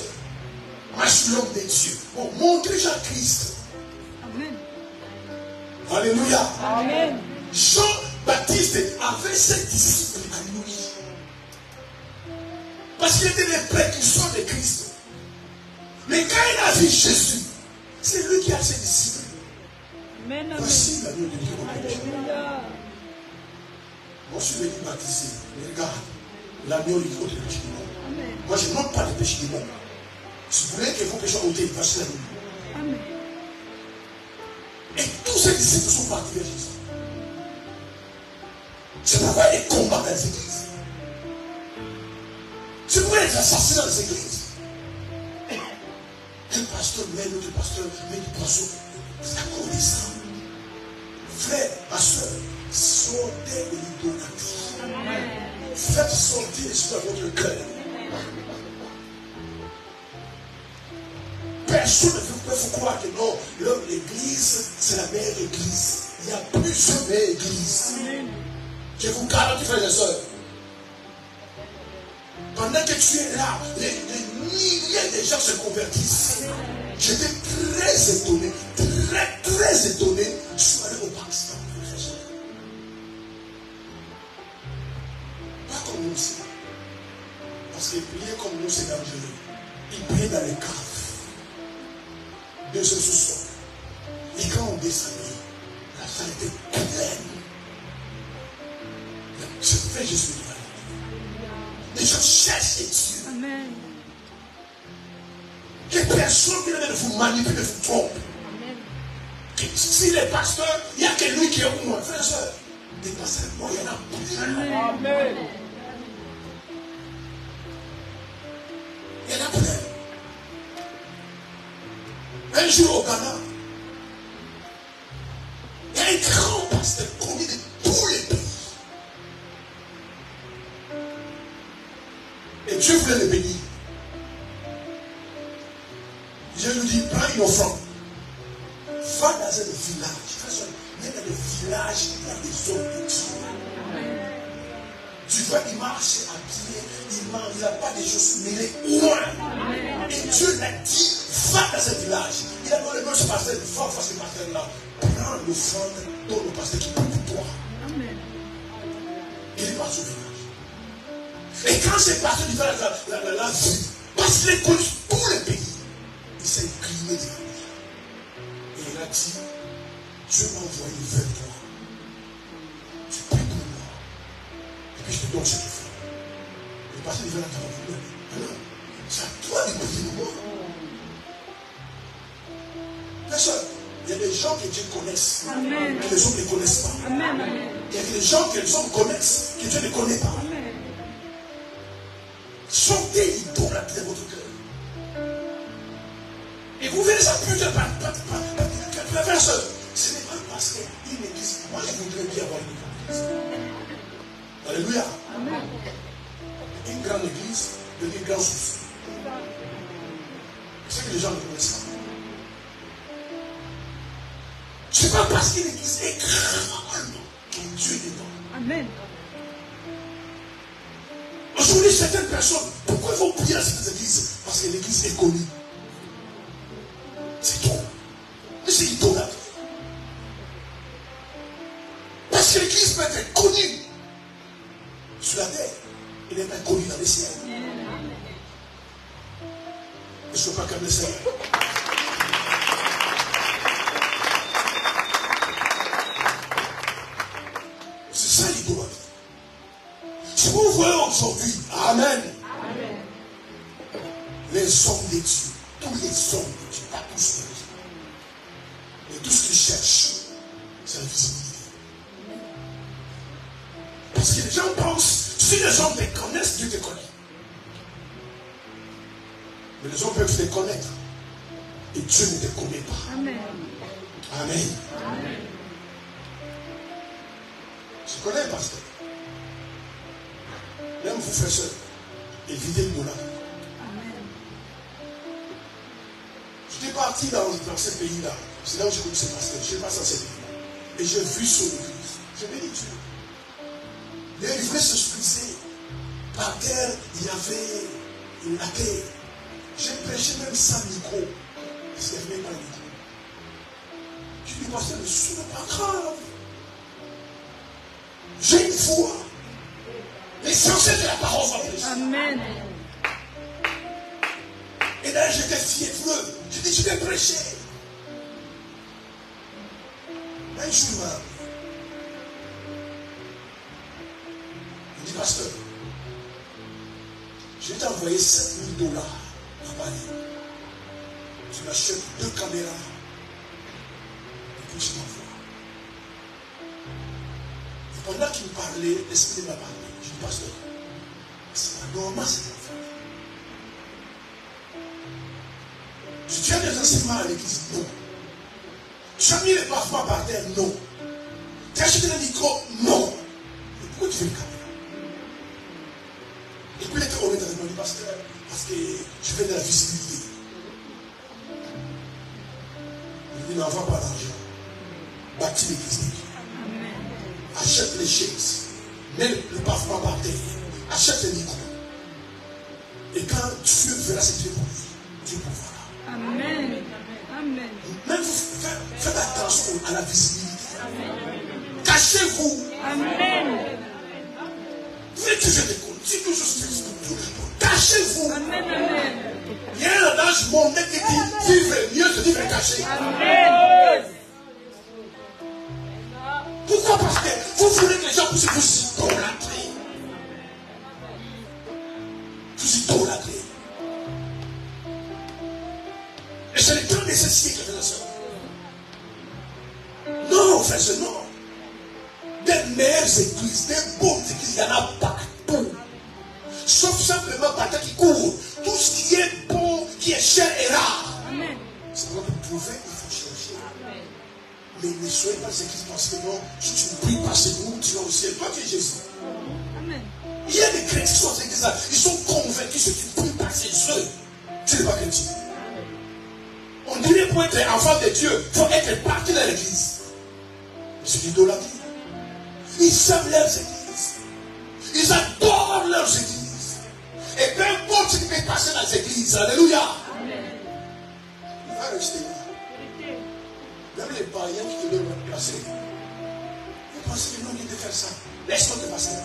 Moi, je suis l'homme de Dieu. On montre déjà Christ. Amen. Alléluia. Amen. Jean-Baptiste avait ses disciples à lui. Parce qu'il était le précurseur de Christ. Mais quand il a vu Jésus, c'est lui qui a ses disciples. Amen. Voici l'agneau de Dieu. Alléluia. Moi, je suis venu baptiser. Mais regarde, l'agneau du côté du péché du monde. Moi, je n'ôte pas le péché du monde. Si vous voulez que vos péchés ont été effacés, l'agneau. Amen. Et tous ces disciples sont partis vers Jésus. C'est pourquoi il y a des combats dans les églises. C'est pourquoi il y a des assassinats dans les églises. Un pasteur met l'autre pasteur, met du poisson. C'est à cause de ça. Frère, ma soeur, sortez de l'idolâtrie. Faites sortir l'esprit de votre cœur. Personne ne peut vous croire que non, l'église, c'est la meilleure église. Il y a plusieurs meilleures églises. Je vous garantis, frères et sœurs. Pendant que tu es là, les milliers de gens se convertissent. J'étais très étonné, très étonné. Je suis allé au Pakistan. nous aussi. Parce que prier comme nous, c'est dangereux. Il priait dans les caves. De ce sous-sol. Et quand on descendait, la salle était pleine. Je fais Jésus devant nous. Les gens cherchent Dieu. Amen. Que personne ne vienne vous manipuler, vous trompe. Si les pasteurs, il n'y a que lui qui est au moins. Frère et soeur, des pasteurs, moi, il y en a plus. Amen. Il y en a plein. Un jour au Ghana, il y a un grand pasteur connu de tous les pays. Et Dieu voulait le bénir. Dieu lui dit, prends une offrande. Va dans un village. Même dans le village, il y a des hommes de Dieu. Tu vois, il marche à pied, il mange, il n'a pas de choses, mais il est loin. Et Dieu l'a dit, va dans ce village. Il a donné le même ce pasteur, va face ce pasteur-là. Prends l'offrande, donne le pasteur qui peut pour toi. Il est parti au village. Et quand ce pasteur du village l'a vu, parce qu'il est connu tous les pays, il s'est incliné devant lui. Et il a dit, Dieu m'a envoyé vers toi. Tu pries pour moi. Et puis je te donne cette offrande. Le pasteur du village a dit, alors, c'est à toi de prier pour moi. Personne. Il y a des gens que Dieu connaisse. Amen. Que les hommes ne connaissent pas. Amen. Il y a des gens que les hommes connaissent, que Dieu ne connaît pas. Amen. Chantez idolâtre dans votre cœur. Et vous verrez ça plus tard. Frère, soeur, ce n'est pas parce qu'une église. Moi, je voudrais bien avoir une église. Alléluia. Amen. Une grande église, une grande souci. C'est que les gens ne connaissent pas. Ce n'est pas parce qu'une église est grande que Dieu est dedans. Amen. Aujourd'hui, certaines personnes, pourquoi ils vont prier dans cette église? Parce que l'église est connue. C'est tout. Mais c'est idolâtre. Parce que l'église peut être connue sur la terre. Elle n'est pas connue dans les cieux. Je ne suis pas comme le Seigneur. C'est ça l'idolâtrie. Si vous voyez aujourd'hui, Amen. Amen. Les hommes de Dieu, tous les hommes de Dieu, pas tous les hommes. Et tout ce qu'ils cherchent, c'est la visibilité. Parce que les gens pensent, si les hommes te connaissent, Dieu te connaît. Mais les hommes peuvent te connaître. Et Dieu ne te connaît pas. Amen. Amen. Amen. Je connais un pasteur. Même vous, frères et sœurs, évitez l'idolâtrie. Amen. J'étais parti dans ce pays-là. C'est là où j'ai connu ce pasteur. Je suis passé dans ce pays-là. Et j'ai vu son église. Je me dis Dieu. Mais il voulait s'excuser. Par terre, il y avait une terre. J'ai prêché même sans micro. Parce qu'il n'y avait pas de micro. Je dis, pasteur, mais ce n'est pas grave. J'ai une foi. L'essentiel de la parole va prêcher. Amen. Et là, j'étais fiévreux. J'ai dit, je vais prêcher. Un jour, il dit, pasteur, je vais t'envoyer 7 000 $ à Paris. Tu m'achètes 2 caméras. Et puis je t'envoie. Et pendant qu'il me parlait, l'esprit m'a parlé. Je dis, pasteur, c'est pas normal cette affaire. Tu as des enseignements à l'église? Non. Tu as mis les parfums par terre? Non. Tu as acheté le micro? Non. Mais pourquoi tu fais le caméra? Et puis il était honnête avec moi, il dit, pasteur, parce que je fais de la visibilité. Il dit, n'envoie pas l'argent. Bâtis l'église de Dieu. Achète les chaises. Mets le parfum par terre. Achète les micros. Et quand Dieu verra ce que Dieu pour lui, Dieu pourra. Amen. Amen. Même vous faites attention à la visibilité. Cachez-vous. Amen. Vous voulez que je te compte. l'image mondaine qui dit vivre mieux que vivre caché. Amen. Pourquoi? Parce que vous voulez que les gens puissent vous idolâtrer. Vous idolâtrer. Et c'est le temps nécessaire, frères et sœurs. Non, frères et sœurs, non. Des meilleures églises, des bonnes églises, il y en a partout. Sauf simplement par qui court. Tout ce qui est bon, qui est cher et rare. Amen. C'est pour trouver, il faut chercher. Mais ne soyez pas églises parce que non, si tu ne pries pas chez nous, tu vas au ciel. Toi, tu es Jésus. Amen. Il y a des chrétiens qui sont dans ces églises-là. Ils sont convaincus que si tu ne pries pas chez eux, tu n'es pas chrétien. On dirait pour être enfant de Dieu, il faut être parti dans l'église. C'est l'idolâtrie. Ils aiment leurs églises. Ils adorent leurs églises. Et peu importe ce qui peut passer dans les églises, alléluia, il va rester là. Même les païens qui te doivent placer. Vous pensez que non, il de faire ça. Laisse-moi te passer là.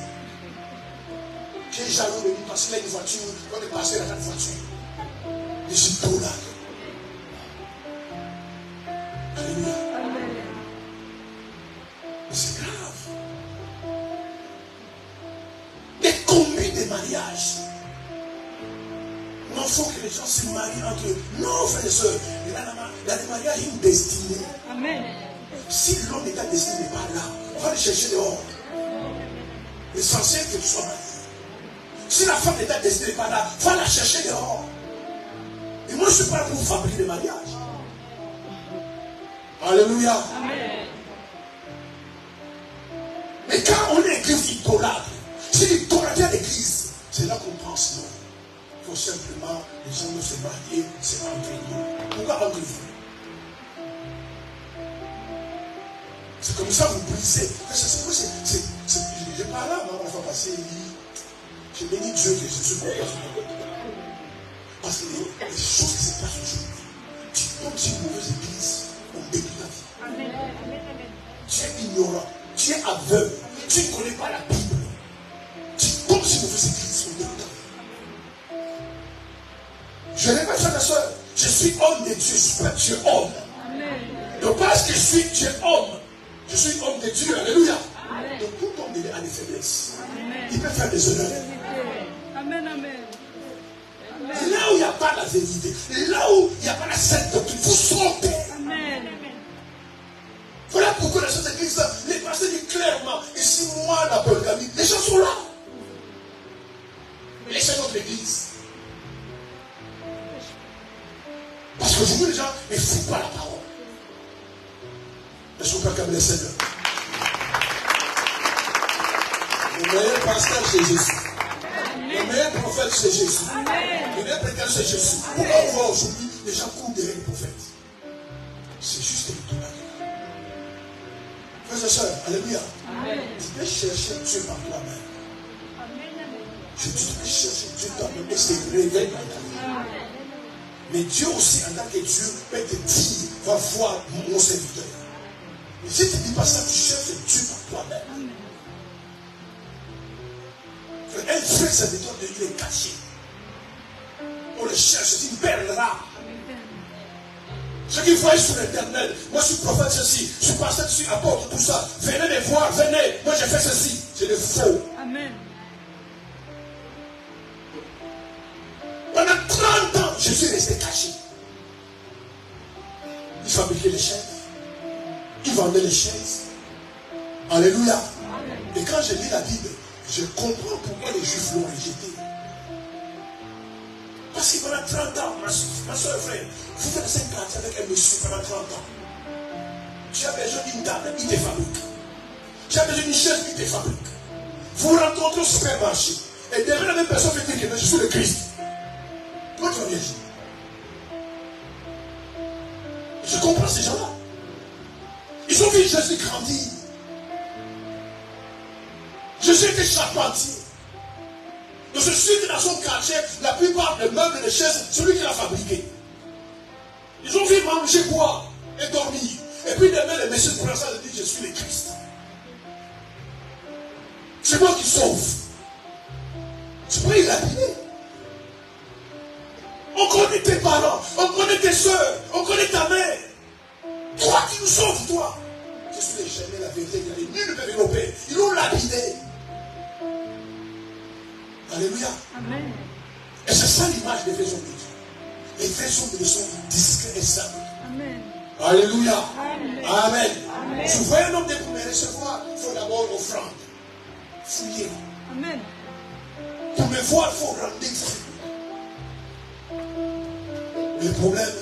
Tu es jaloux de lui passer là une voiture, on est passé dans la voiture. Je suis tout là. Alléluia. Mais c'est grave. Des combis de mariage. Non, il faut que les gens se marient entre eux. Non, frères et sœurs, il y a des mariages, une destinée. Amen. Si l'homme n'est pas destiné, n'est pas là, on va le chercher dehors. L'essentiel que tu sois marié. Si la femme n'est pas destinée, n'est pas là, va la chercher dehors. Et moi, je ne suis pas là pour fabriquer des mariages. Alléluia. Amen. Mais quand on est église idolâtre, si l'idolâtrie à l'église, c'est là qu'on pense non. Il faut simplement, les gens ne se marier, c'est entre nous. Pourquoi entre vous? C'est comme ça vous brisez. Je parle là, on va passer, je bénis Dieu que je suis bon. Parce que les choses qui se passent aujourd'hui, tu tombes sur une mauvaise église, on détruit ta vie. Amen. Tu es ignorant, tu es aveugle, tu ne connais pas la Bible. Tu tombes sur une mauvaise église, on détruit ta vie. Je n'ai pas ça, ma soeur. Je suis homme de Dieu, je ne suis pas Dieu homme. Donc parce que je suis Dieu homme, je suis homme de Dieu, alléluia. Amen. Donc tout homme a des faiblesses. Amen. Il peut faire des honneurs. Amen. Amen. Là où il n'y a pas la vérité, là où il n'y a pas la sainte doctrine, vous sortez. Amen. Voilà pourquoi dans cette église, les pasteurs disent clairement, ici moi la polygamie, les gens sont là. Laissez notre église. Parce qu'aujourd'hui les gens ne foutent pas la parole. Ne sont pas comme les seigneurs. Le meilleur pasteur c'est Jésus. Le meilleur prophète c'est Jésus. Le meilleur prédicateur c'est Jésus. Pourquoi on voit aujourd'hui les gens courent derrière les prophètes? C'est juste l'idolâtrie. Frères et sœurs, alléluia. Tu peux chercher Dieu par toi-même. Tu peux chercher Dieu par toi-même et c'est révélé par ta vie. Mais Dieu aussi, en tant que Dieu, peut te dire, va voir mon serviteur. Mais si tu ne dis pas ça, tu cherches Dieu par toi-même. Un vrai serviteur de Dieu est caché. On le cherche, c'est une perle rare. Ceux qui voient sur l'internet, moi je suis prophète ceci, je suis pasteur, je suis apôtre, tout ça. Venez me voir, venez, moi j'ai fait ceci. C'est de faux. Amen. Pendant 30 ans, je suis resté caché. Ils fabriquaient les chaises. Ils vendaient les chaises. Alléluia. Et quand je lis la Bible, je comprends pourquoi les Juifs l'ont rejeté. Parce que pendant 30 ans, ma soeur frère, vous faites 50 avec un monsieur pendant 30 ans. Tu as besoin d'une table, il te fabrique. Tu as besoin d'une chaise, il te fabrique. Vous rencontrez au supermarché. Et derrière la même personne fait dire que je suis le Christ. Comment tu vas réagir? Je comprends ces gens-là. Ils ont vu Jésus grandir. Jésus était charpentier. Donc je suis que dans son quartier, la plupart des meubles et des chaises, c'est lui qui l'a fabriqué. Ils ont vu manger, boire et dormir. Et puis demain, les messieurs prennent ça et disent, je suis le Christ. C'est moi qui sauve. C'est pourquoi il a dit. On connaît tes parents. soeurs, on connaît ta mère. Toi qui nous sauves, toi. Je suis les jamais la vérité, nul ne peut développer. Ils l'ont lapidé. Alléluia. Amen. Et c'est ça l'image des vrais hommes de Dieu. Les vrais hommes de Dieu sont discrets et simples. Amen. Alléluia. Amen. Amen. Amen. Si vous voyez un homme pour me recevoir, il faut d'abord offrande. Fouiller. Amen. Pour me voir, il faut rendre fruit. Le problème,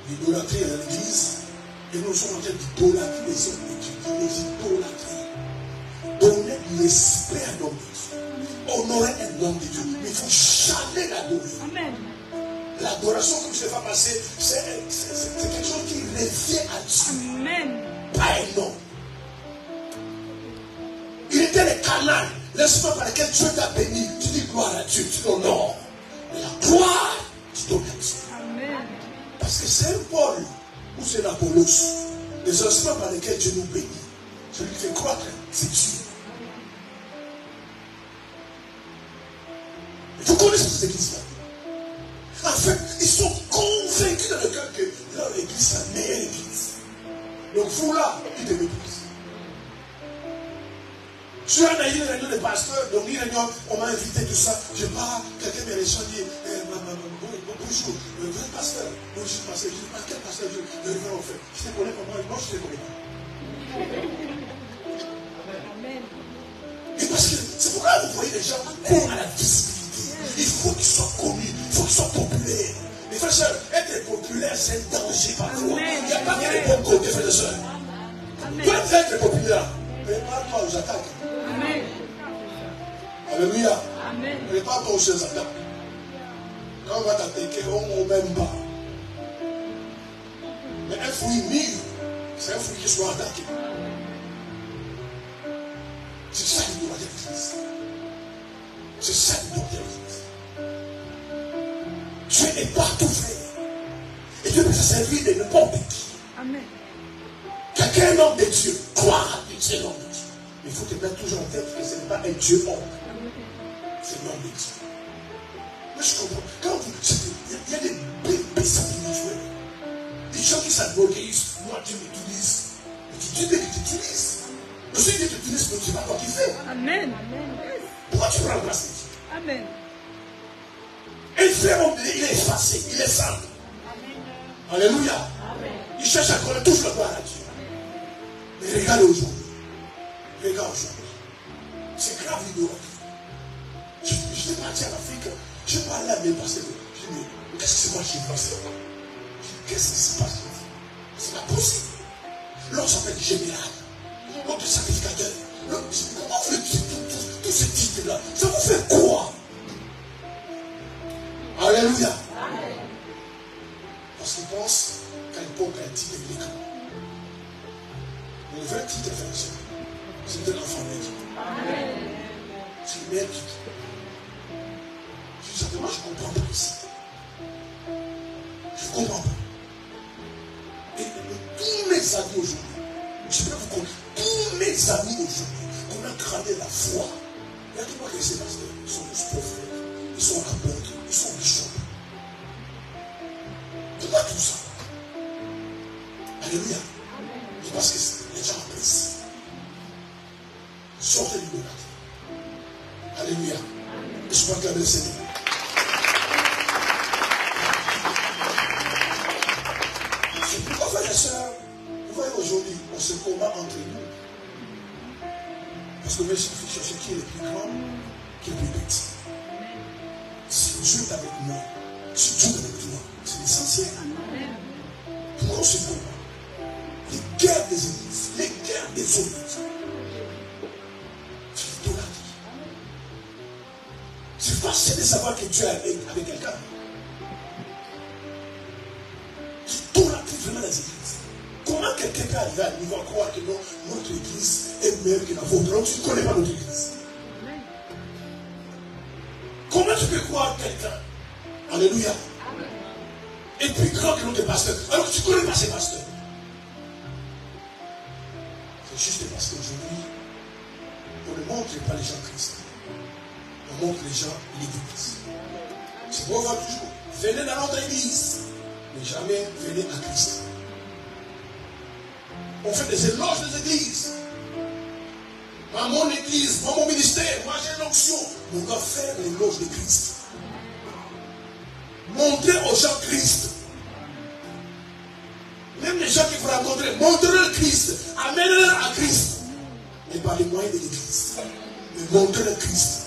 l'idolâtrie dans l'église, et nous sommes en train d'idolâtrer les hommes de Dieu. Les idolâtries. Donner l'esprit à l'homme de Dieu. Honorer un homme de Dieu. Mais il ne faut jamais l'adorer. Amen. L'adoration, comme je l'ai fait passer, c'est quelque chose qui revient à Dieu. Amen. Pas un homme. Il était le canal, l'instrument par lequel Dieu t'a béni. Tu dis gloire à Dieu, tu l'honores. Mais la gloire, tu donnes à Dieu. Amen. Parce que c'est un Paul ou c'est l'Apollos, les instruments par lesquels Dieu nous bénit. Celui qui fait croître, c'est Dieu. Vous connaissez cette église-là. En fait, ils sont convaincus dans le cœur que leur église, c'est la meilleure église. Donc vous là, ils te méprisent. Je suis à une réunion de pasteurs, donc une réunion, on m'a invité, tout ça. Je pars, quelqu'un me reçoit, dit, bonjour, vous êtes pasteur. Moi, je suis pasteur. Je dis, quel pasteur je vais en faire. Je te connais pas moi, je te connais pas. Amen. Et parce que c'est pourquoi vous voyez les gens courent à la visibilité. Il faut qu'ils soient connus, il faut qu'ils soient populaires. Les frères et sœurs, être populaire, c'est un danger par contre. Il n'y a pas que les bons côtés, frères et sœurs. Amen. Toi, tu être populaire. Prépare-toi aux attaques. Amen. Alléluia. Amen. Prépare-toi aux attaques. Quand on va t'attaquer, on ne m'aime pas. Mais un fruit mûr, c'est un fruit qui soit attaqué. C'est ça l'idolâtrie de l'Église. C'est ça l'idolâtrie de l'Église. Dieu est partout, frère. Et Dieu peut se servir de n'importe qui. Amen. Quelqu'un est un homme de Dieu. Croire que c'est l'homme de Dieu. Mais il faut te mettre toujours en tête que ce n'est pas un Dieu homme. C'est l'homme de Dieu. Mais je comprends. Quand il y a des bébés spirituels, des gens qui s'advoquent, moi Dieu m'utilise. Mais Dieu t'utilise. Le Seigneur t'utilise, mais tu ne sais pas quoi qu'il fait. Amen. Amen. Pourquoi tu prends la place de Dieu? Amen. Un frère homme de Dieu, il est effacé, il est simple. Alléluia. Amen. Il cherche à connaître toute la gloire à Dieu. Mais regarde aujourd'hui. Regarde aujourd'hui. C'est grave l'idolâtrie. J'étais parti en Afrique. Je parlais à mes pasteurs. Je dis, mais qu'est-ce qui se passe chez vous? Qu'est-ce qui se passe chez vous? C'est pas possible. L'autre s'appelle général. L'autre sacrificateur. Comment vous faites tous ces titres-là? Ça vous fait quoi? Alléluia. Amen. Parce qu'ils pensent qu'à l'époque, un titre est l'écran. Le vrai titre, c'est un enfant de Dieu. Amen. C'est le meilleur titre. Je dis simplement, je ne comprends pas ici. Je ne comprends pas. Et tous mes amis aujourd'hui, je peux vous conter, tous mes amis aujourd'hui, qu'on a gradé la foi, il y a tout le monde qui est pasteur. Ils sont tous prophètes, ils sont apôtres, ils sont bishops. Pourquoi tout ça? Alléluia. C'est parce que les gens apprécient. Sortez de l'idolâtrie. Alléluia. Et je crois que le Seigneur. C'est pourquoi, frères et sœurs, vous voyez aujourd'hui, on se combat entre nous. Parce que même si vous cherchez qui est le plus grand, qui est le plus petit. Si Dieu est avec moi, si Dieu est avec toi, c'est l'essentiel. Pourquoi on se combat? Les guerres des églises, les guerres des hommes. C'est l'idolâtrie. C'est facile de savoir que Dieu est avec quelqu'un. L'idolâtrie vraiment des églises. Comment quelqu'un peut arriver à niveau à croire que notre église est meilleure que la vôtre? Donc tu ne connais pas notre église. Comment tu peux croire quelqu'un? Alléluia. Et puis grand que notre pasteur, alors que tu ne connais pas ces pasteurs. C'est juste parce qu'aujourd'hui, on ne montre pas les gens Christ. On montre les gens l'église. C'est pour voir toujours. Venez dans notre église. Mais jamais venez à Christ. On fait des éloges des églises. Dans mon église, dans mon ministère, moi j'ai l'onction. On doit faire l'éloge de Christ. Montrer aux gens Christ. Même les gens qui vous rencontrent, montrez le Christ. Amenez-les à Christ. Et par les moyens de l'église. Mais montrez le Christ.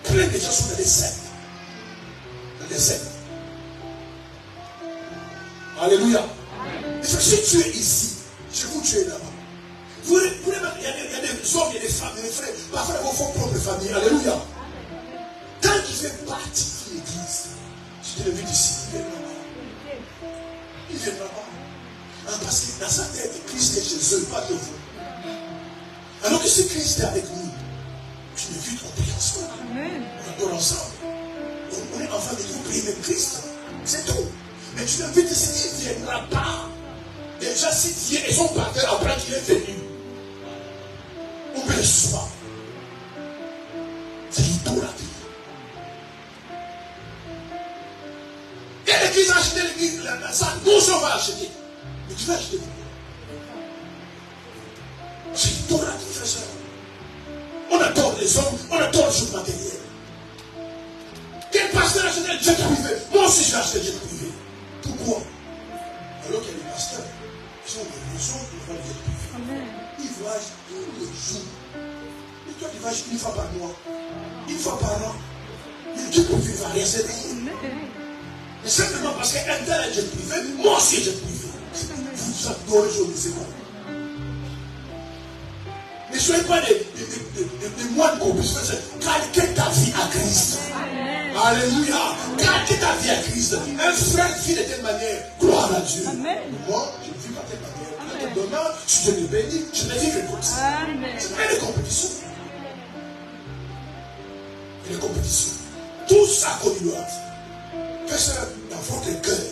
Plein de gens sont dans les sectes. Dans les sectes. Alléluia. Si tu es ici, chez vous tu es là-bas. Il y a des hommes, il y a des femmes, il y a des frères. Parfois, vos propres familles. Alléluia. Quand tu fais partie de l'église, je te l'invite ici, il vient là-bas. Il vient là-bas. Parce que dans sa tête, Christ est chez eux, pas de vous. Alors que si Christ est avec nous, tu m'invites, on prie ensemble. On adore ensemble. On est enfant de Dieu, vous priez même Christ. C'est tout. Mais tu l'invites ici, il ne viendra pas. Déjà, si Dieu et son partenaire apprennent qu'il est venu, on peut le suivre. C'est l'idolâtrie. Et l'église a acheté l'église, ça, nous on va acheter. Mais tu vas acheter pour c'est l'idolâtrie, frère soeur. On adore les hommes, on adore les choses matérielles. Quel pasteur a acheté le jet privé? Moi aussi je vais acheter le jet privé. Pourquoi? Alors qu'il y a des pasteurs qui ont des raisons pour avoir le jet privé. Ils voyagent tous les jours. Et toi tu voyages une fois par mois, une fois par an. Le jet privé va rien servir. Mais simplement parce qu'un tel a un jet privé, moi aussi j'ai jet privé. Vous adorez les choses, c'est bon. Ne soyez pas des moines qu'on puisse faire. Calquez ta vie à Christ. Amen. Alléluia. Calquez ta vie à Christ. Un frère vit de telle manière. Gloire à Dieu. Amen. Moi, je ne vis pas de telle manière. Amen. Demain, si Dieu me bénit, je ne vivrai comme ça. C'est pas des compétitions. Et les compétitions. Tous à cause de l'autre. Faites dans votre cœur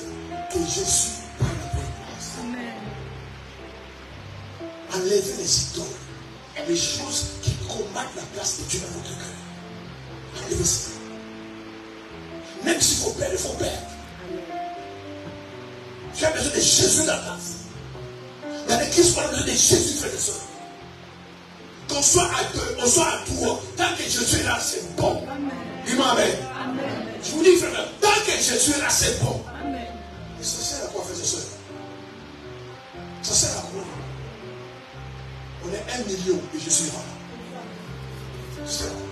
que Jésus prenne la première place. Enlevez les idoles. Les choses qui combattent la place de Dieu dans votre cœur. Enlevez ça. Même s'il faut perdre, il faut perdre. Tu as besoin de Jésus dans ta vie. Dans l'église, on a besoin de Jésus, frère et soeur. Qu'on soit à deux, on soit à trois. Tant que Jésus est là, c'est bon. Dis-moi amen. Je vous dis, frère, tant que Jésus est là, c'est bon. Amen. Et ça sert à quoi, frère et soeur? Ça sert à quoi? On est 1 million et je suis là. C'est bon.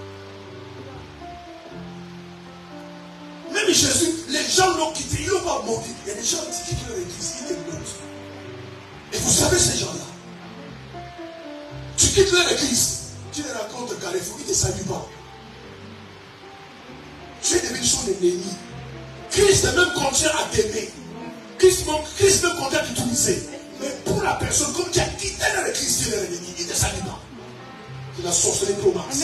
Même Jésus, les gens l'ont quitté, ils l'ont pas maudit. Il y a des gens qui quittent leur église, ils les montent. Et vous savez ces gens-là. Tu quittes leur église, tu les rencontres Carrefour, ils ne te saluent pas. Tu es devenu son ennemi. Christ même continue à t'aimer. Christ même continue à t'utiliser. Mais pour la personne, comme tu as quitté dans l'église, tu es l'ennemi, il ne te salue pas. C'est la sorcellerie pro max.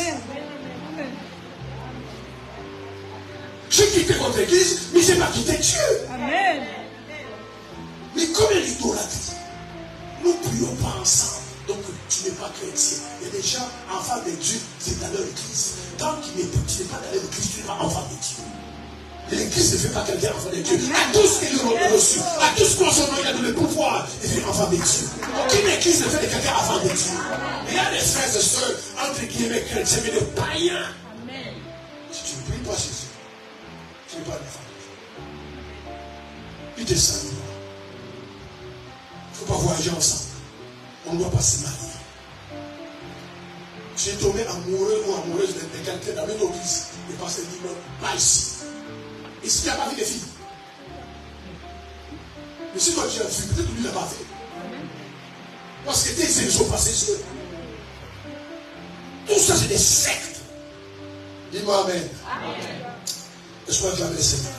J'ai quitté votre église, mais je n'ai pas quitté Dieu. Amen. Mais comme il y a l'idolâtrie, nous ne prions pas ensemble. Donc tu n'es pas chrétien. Il y a des gens, enfants de Dieu, c'est dans leur église. Tant que tu n'es pas dans leur église, tu n'es pas enfant de Dieu. L'église ne fait pas quelqu'un enfant de Dieu. À tous qui l'ont reçu, à tous concernant, il y a le pouvoir de faire enfant de Dieu. Aucune église ne fait de quelqu'un enfant de Dieu. Il y a des frères et sœurs, entre guillemets chrétiens, mais des païens. Amen. Si tu ne pries pas Jésus, tu n'es pas un enfant de Dieu. Il te salue. Il ne faut pas voyager ensemble. On ne doit pas se marier. Tu es tombé amoureux ou amoureuse de quelqu'un dans notre église. Le pasteur dit non, pas ici. Ici, il n'y a pas vu de filles. Mais si toi tu as vu, peut-être lui n'a pas fait. Parce que tes yeux sont passés sur eux. Tout ça, c'est des sectes. Dis-moi amen. Je crois que j'avais le Seigneur.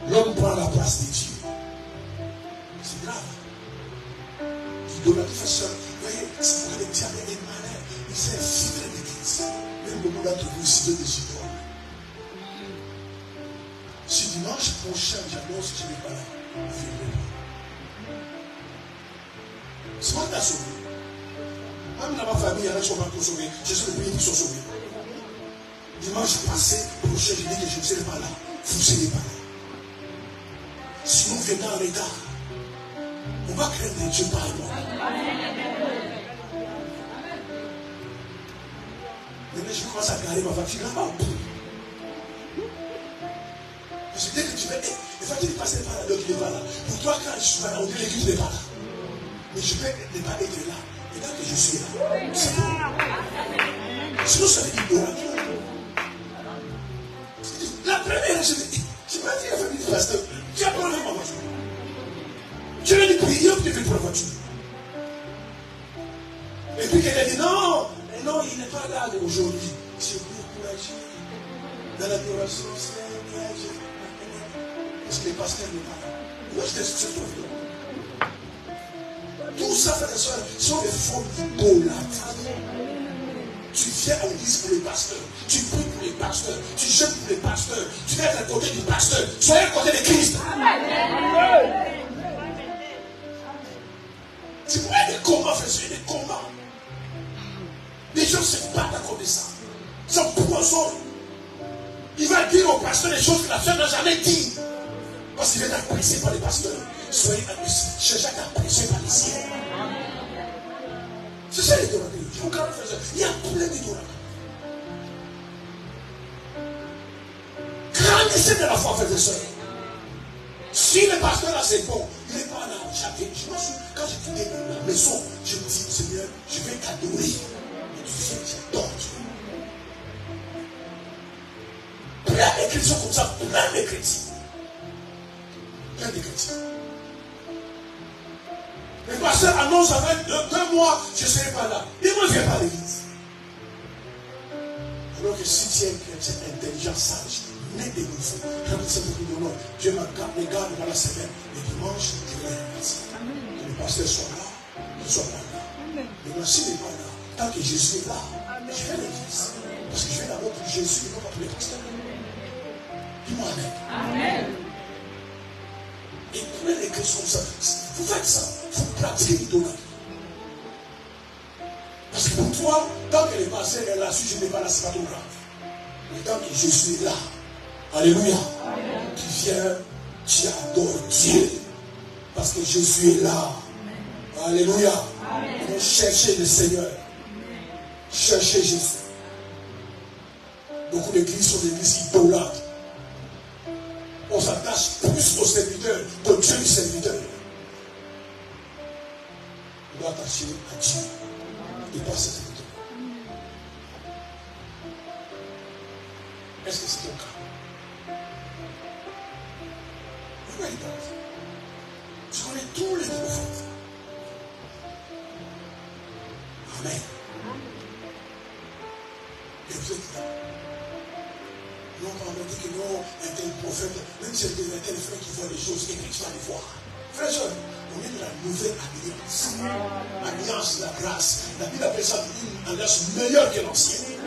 L'homme prend la place de Dieu. C'est grave. L'idolâtrie, frère, voyez, c'est pour les diables et les malins. Ils sont infidèles à l'église. Même le monde a trouvé aussi de des idoles. Si dimanche prochain, j'annonce que je n'ai pas là, venez pas. C'est moi qui t'ai sauvé. Même dans ma famille, il y en a qui sont pas encore sauvés. Je suis le premier qui sont sauvés. Dimanche passé, prochain, je dis que je ne serai pas là. Vous ne serez pas là. Sinon, venez en retard. On va craindre Dieu par moi. Maintenant, je commence à garer ma voiture là-bas. Parce que dès que tu veux, les voitures ne passent pas là, donc il n'est pas là. Pour toi, quand je suis là, on dit l'église n'est pas là. Mais je peux ne pas être là. Et là que je suis là. C'est bon. Sinon, ça veut dire l'oracle. La première, je me dis, je m'ai dit à la famille du pasteur, tu as pas enlevé ma voiture. Tu as dit prier ou tu veux pour la voiture. Et puis qu'elle a dit non, il n'est pas là aujourd'hui. Je veux encourager dans l'adoration, Seigneur. Parce que les pasteurs n'est pas là. Moi, je te trouve. Tout ça, frères et sœurs, sont des formes idolâtres. Tu viens à l'église pour les pasteurs, tu pries pour les pasteurs, tu jeûnes pour les pasteurs, tu viens à côté du pasteur, soyez à côté de Christ. C'est pour des combats, frères, des combats. Les gens se battent à cause de ça. Ils sont poissons. Il va dire au pasteur des choses que la femme n'a jamais dit. Parce qu'il est apprécié par les pasteurs. Soyez appréciés. Cherchez à être apprécié par les siens. C'est ça l'idolâtrie. Il y a plein d'idolâtrie. Grandissez de la foi, frères et sœurs. Si le pasteur là c'est bon, il n'est pas là. Quand je quittais la maison, je me dis, Seigneur, je vais t'adorer. Et tu sais, j'adore Dieu. Plein de chrétiens comme ça, plein de chrétiens. Plein de chrétiens. Le pasteur annonce avec 2 mois, je ne serai pas là. Et moi, je ne viens pas à l'église. Alors que si tu es un chrétien intelligent, sage, né de nouveau, comme il s'est dit, non, Dieu me garde dans la semaine. Le dimanche, je vais à l'église. Que le pasteur soit là, qu'il ne soit pas là. Mais moi, s'il n'est pas là, tant que Jésus est là, je vais à l'église. Parce que je vais d'abord pour Jésus et non pas pour les pasteurs. Dis-moi Amen. Amen. Et plein de chrétiens comme ça, vous faites ça, vous pratiquez l'idolâtrie. Parce que pour toi, tant que le pasteur est là, si je n'ai pas là, c'est pas trop grave. Mais tant que Jésus est là, alléluia, tu viens, tu adores Dieu. Parce que Jésus est là. Alléluia. Donc cherchez le Seigneur. Cherchez Jésus. Beaucoup d'églises sont des églises idolâtres. On s'attache plus au serviteur que Dieu du serviteur. On doit attacher à Dieu et pas à ses serviteurs. Est-ce que c'est ton cas? Pourquoi il parle? Je connais tous les prophètes. Amen. Et vous êtes là. Non, on m'a dit que non, un tel prophète, même si c'est un tel frère qui voit des choses et que tu vas les voir. Frère, on est dans la nouvelle alliance. Alliance de la grâce. La Bible appelle ça une alliance meilleure que l'ancienne.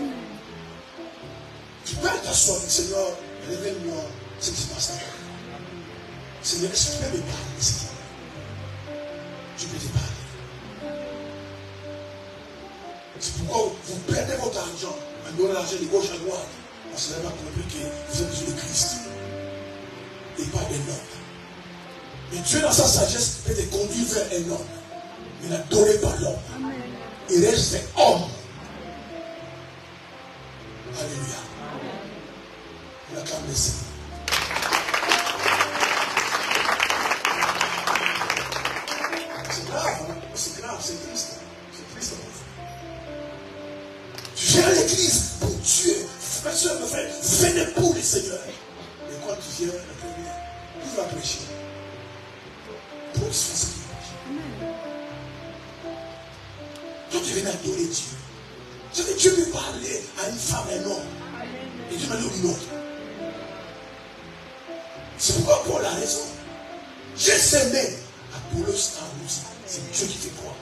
Tu peux t'asseoir, Seigneur, révèle-moi ce qui se passe là. Seigneur, est-ce que tu peux me parler, Seigneur? Je peux te parler. C'est pourquoi vous perdez votre argent en donnant l'argent de gauche à droite. Parce que vous n'avez pas compris que vous êtes besoin de Christ et pas d'un homme. Mais Dieu, dans sa sagesse, peut te conduire vers un homme. Mais n'adorez pas l'homme. Il reste homme. Alléluia. On acclame le Seigneur. C'est grave, hein? C'est grave, c'est triste. C'est triste. Tu viens à l'église pour Dieu. Frère, soeur, mes frères, venez pour le Seigneur. Mais quand tu viens, la première, tu vas prêcher. Pour ce qui prêche. Toi, tu viens adorer Dieu. Tu sais que Dieu peut parler à une femme, un homme. Et Dieu m'a dit une autre. C'est pourquoi Paul a raison. J'ai semé Apollos en Russie. C'est Dieu qui fait croire.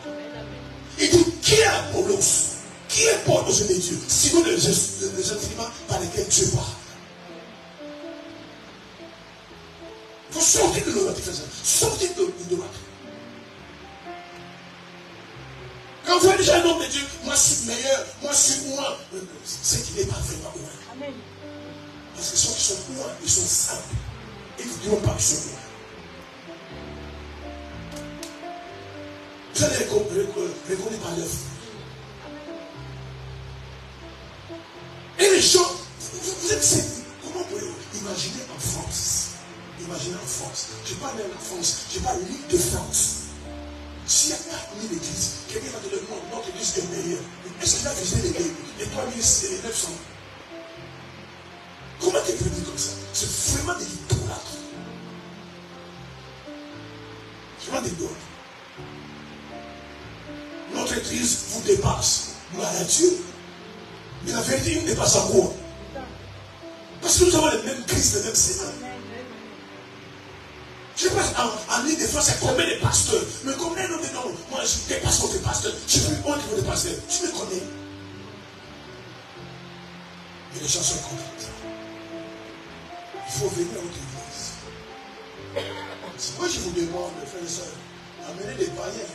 Il dit, qui est Apollos? Qui est Paul aux yeux de Dieu? Sinon les instruments par lesquels Dieu parle. Il faut sortir de l'idolâtrie. Sortir de l'idolâtrie. Quand Quand vous êtes déjà un homme de Dieu, moi je suis meilleur, moi je suis moins. C'est qu'il n'est pas vraiment loin. Amen. Parce que ceux qui sont loin, ils sont simples. Et ils ne diront pas qu'ils sont loin. Vous allez reconnaître par leur fruit. Et les gens, vous êtes séduits. Comment vous pouvez imaginer en France? Imaginez en France. Je parle même en France. Je parle de l'île de France. S'il y a 4000 églises, quelqu'un va te dire non, notre église est meilleure. Est-ce qu'il a visité les 3900? Comment tu peux dire comme ça? C'est vraiment des idolâtres. C'est vraiment des idolâtres. Notre église vous dépasse. Gloire à Dieu. Mais la vérité, il ne dépasse à quoi? Parce que nous avons les mêmes Christ, les mêmes Seigneurs. Je sais pas, en Ile de France, c'est combien de pasteurs? Mais combien de non, moi je dépasse contre les pasteurs. Je suis plus haut que les pasteurs. Tu me connais. Et les gens sont contents. Il faut venir à votre église. Moi je vous demande, frères et sœurs, amener des païens,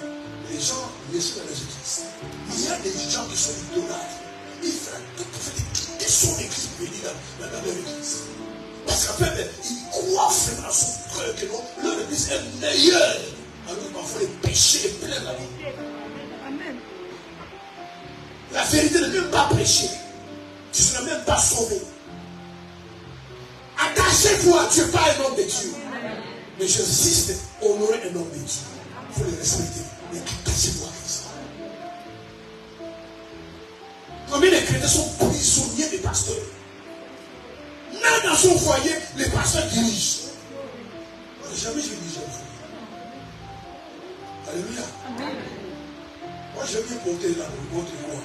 les gens laissés dans les églises. Il y a des gens qui sont idolâtres. Ils font tout pour faire quitter son église pour venir dans leur église. Parce qu'en fait, ils croient vraiment à son frère que non, leur église est meilleure. Alors que parfois les péchés est plein là-bas. Amen. La vérité n'est même pas prêchée. Tu ne seras même pas sauvé. Attachez-vous à Dieu, pas un homme de Dieu. Mais j'insiste, honorer un homme de Dieu. Il faut le respecter. Mais attachez-vous à Christ. Combien de chrétiens sont prisonniers des pasteurs? Même dans son foyer, les pasteurs dirigent. Jamais je dirige un foyer. Alléluia. Amen. Moi, j'aime bien porter votre croix.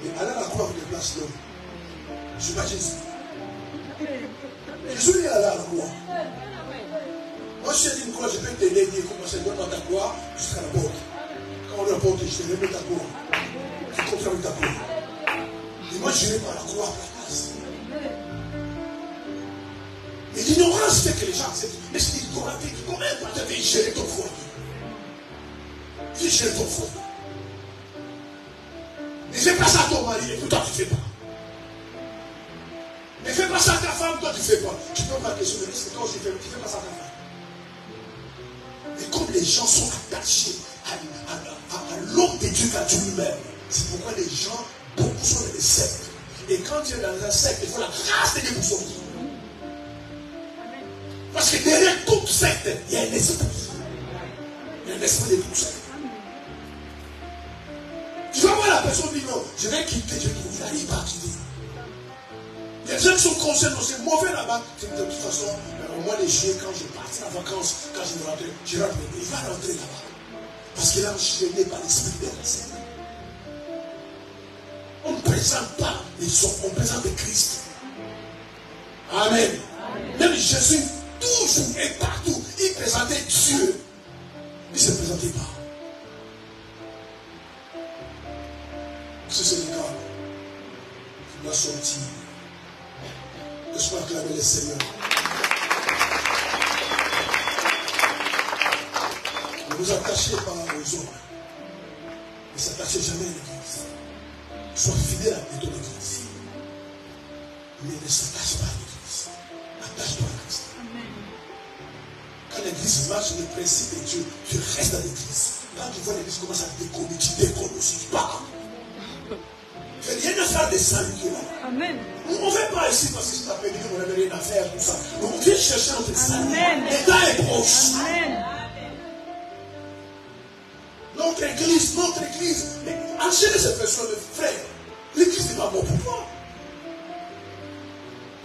Mais aller à la croix, vous déplace l'homme. Je suis pas Jésus. Je suis allé à la croix. Moi, si j'ai dit une croix, je peux t'aider, dire commencer, donne-moi ta croix jusqu'à la porte. Quand on la porte, je te remets ta croix. Tu comprends avec ta croix. Et moi, je n'irai pas la croix à la place. Mais l'ignorance fait que les gens acceptent. Mais c'est l'ignorance. Comment tu vas gérer ton foyer? Tu gères ton foyer. Ne fais pas ça à ton mari et puis toi tu ne fais pas. Ne fais pas ça à ta femme, toi tu ne fais pas. Tu peux pas question de risque, toi tu ne fais pas ça à ta femme. Mais comme les gens sont attachés à l'homme de Dieu qu'à Dieu lui-même, c'est pourquoi les gens, beaucoup sont dans les sectes. Et quand tu es dans un secte, il faut la grâce de Dieu pour sortir. Parce que derrière toute secte, il y a un esprit. Il y a un esprit de toute secte. Tu vas voir la personne dit non, je vais quitter, je trouve, il n'arrive pas à quitter. Les gens qui sont conscients, c'est mauvais là-bas. De toute façon, au mois de juillet, quand je partais en vacances, quand je vais rentrer, je rentre, il va rentrer là-bas. Parce qu'il a enchaîné par l'esprit de la secte. On ne présente pas les hommes, on présente le Christ. Amen. Même Jésus, toujours et partout, il présentait Dieu. Il ne se présentait pas. C'est le cas. Il doit sortir. Laisse-moi acclamer le Seigneur. Ne vous attachez pas aux hommes. Ne s'attachez jamais à l'église. Sois fidèle à ton église. Mais ne s'attache pas à l'église. Attache-toi à Christ. Quand l'église marche le principe de Dieu, tu restes dans l'église. Quand tu vois l'église commence à décoller, tu décolles aussi. Pas. Rien ne faire des saluts là. Amen. On ne fait pas ici parce que c'est appelé, on n'avait rien à faire, tout ça. Donc on vient chercher notre salut. Le temps est proche. Amen. Notre église. Mais enchaîner ces personnes, frère, l'église n'est pas bon pour toi.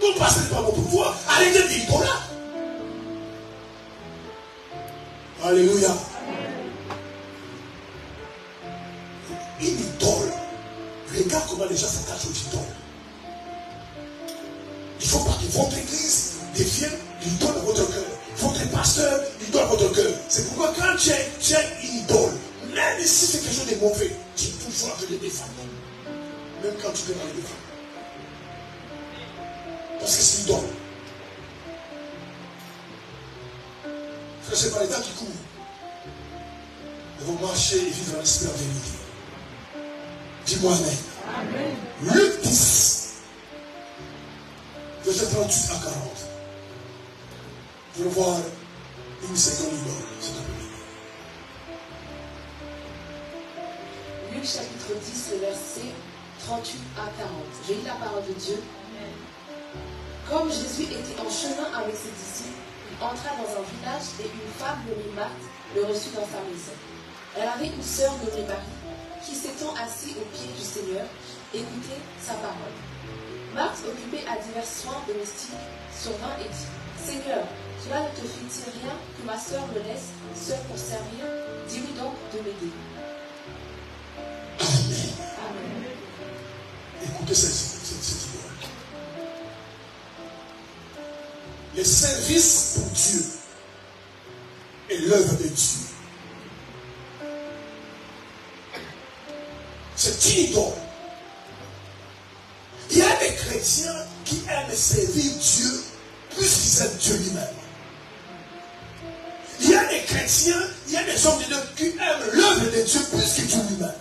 Ton pasteur n'est pas bon pour toi. Arrêtez de dire là. Alléluia. Une idole. Regarde comment les gens s'attachent aux idoles. Il ne faut pas que votre église devienne l'idole dans votre cœur. Votre pasteur, l'idole dans votre cœur. C'est pourquoi quand tu es une idole, même si c'est quelque chose de mauvais, tu es toujours en train de défendre. Même quand tu peux pas le défendre. Parce que c'est l'idole. Frère, c'est pas les temps qui courent. Ils vont marcher et vivre en esprit en vérité. Dis-moi Amen. Amen. Luc 10, verset 38 à 40. Je veux voir une seconde idole, s'il te plaît. Luc chapitre 10, le verset 38 à 40. Je lis la parole de Dieu. Comme Jésus était en chemin avec ses disciples, il entra dans un village et une femme nommée Marthe le reçut dans sa maison. Elle avait une sœur nommée Marie qui, s'étant assise aux pieds du Seigneur, écoutait sa parole. Marthe, occupée à divers soins domestiques, survint et dit: Seigneur, cela ne te fait-il rien que ma sœur me laisse seule pour servir? Dis-lui donc de m'aider. Amen. Amen. Écoutez cette idole. Le service pour Dieu est l'œuvre de Dieu. C'est une idole. Il y a des chrétiens qui aiment servir Dieu plus qu'ils aiment Dieu lui-même. Il y a des chrétiens, il y a des hommes de Dieu qui aiment l'œuvre de Dieu plus que Dieu lui-même.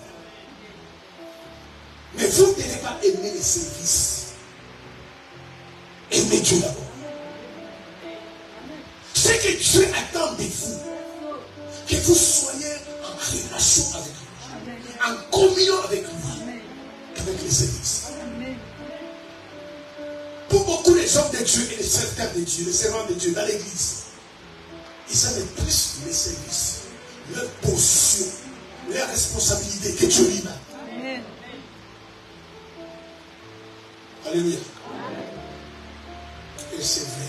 Mais vous ne devez pas aimer les services. Aimez Dieu d'abord. Ce que Dieu attend de vous, que vous soyez en relation avec lui, en communion avec lui, avec les services. Pour beaucoup les hommes de Dieu et les serviteurs de Dieu, les servants de Dieu dans l'église, ils aiment plus les services, leur position, leur responsabilité que Dieu lui-même. Alléluia. Et c'est vrai.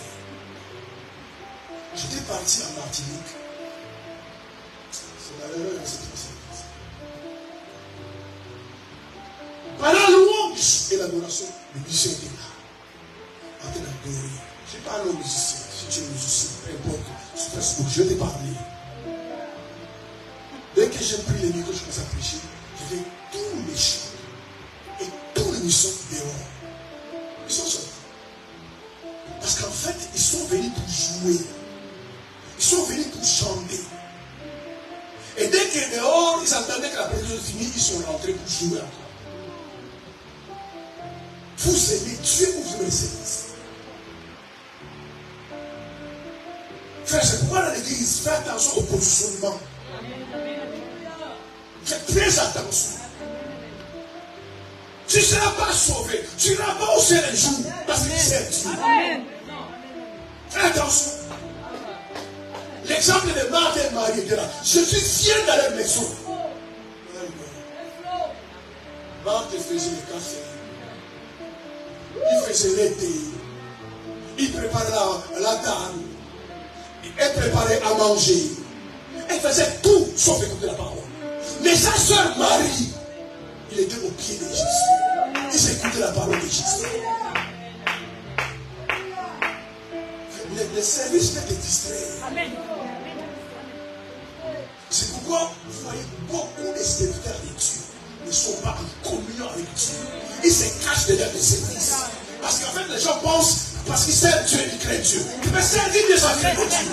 J'étais parti en Martinique. C'est malheureux, mais c'est possible. Pendant louange et l'adoration, le musicien était là. En train d'adorer. Je parle aux musiciens. Si tu es musicien, peu importe. Je vais te parler. Dès que j'ai pris les micros, je commence à prêcher. J'ai fait tous les chants et tous les musiciens dehors. Ils sont sortis. Parce qu'en fait, ils sont venus pour jouer. Ils sont venus pour chanter. Et dès que dehors, ils entendaient que la prédication finie, ils sont rentrés pour jouer encore. Vous aimez Dieu ou vous aimez les services? Frère, c'est pourquoi dans l'église, fais attention au positionnement. Faites très attention. Tu ne seras pas sauvé. Tu n'iras pas au ciel un jour parce que tu sais Dieu. Fais attention. L'exemple de Marthe et Marie était là. Jésus vient dans leur maison. Marthe faisait le café. Il faisait l'été. Il préparait la table. Elle préparait à manger. Elle faisait tout sauf écouter la parole. Mais sa soeur Marie, il était au pied de Jésus. Il s'écoutait la parole de Jésus. Le service peut te distraire. C'est pourquoi vous voyez beaucoup de serviteurs de Dieu ne sont pas en communion avec Dieu. Ils se cachent derrière les services. Parce qu'en fait, les gens pensent, parce qu'ils servent Dieu, ils craignent Dieu. Ils peuvent servir Dieu sans craindre Dieu.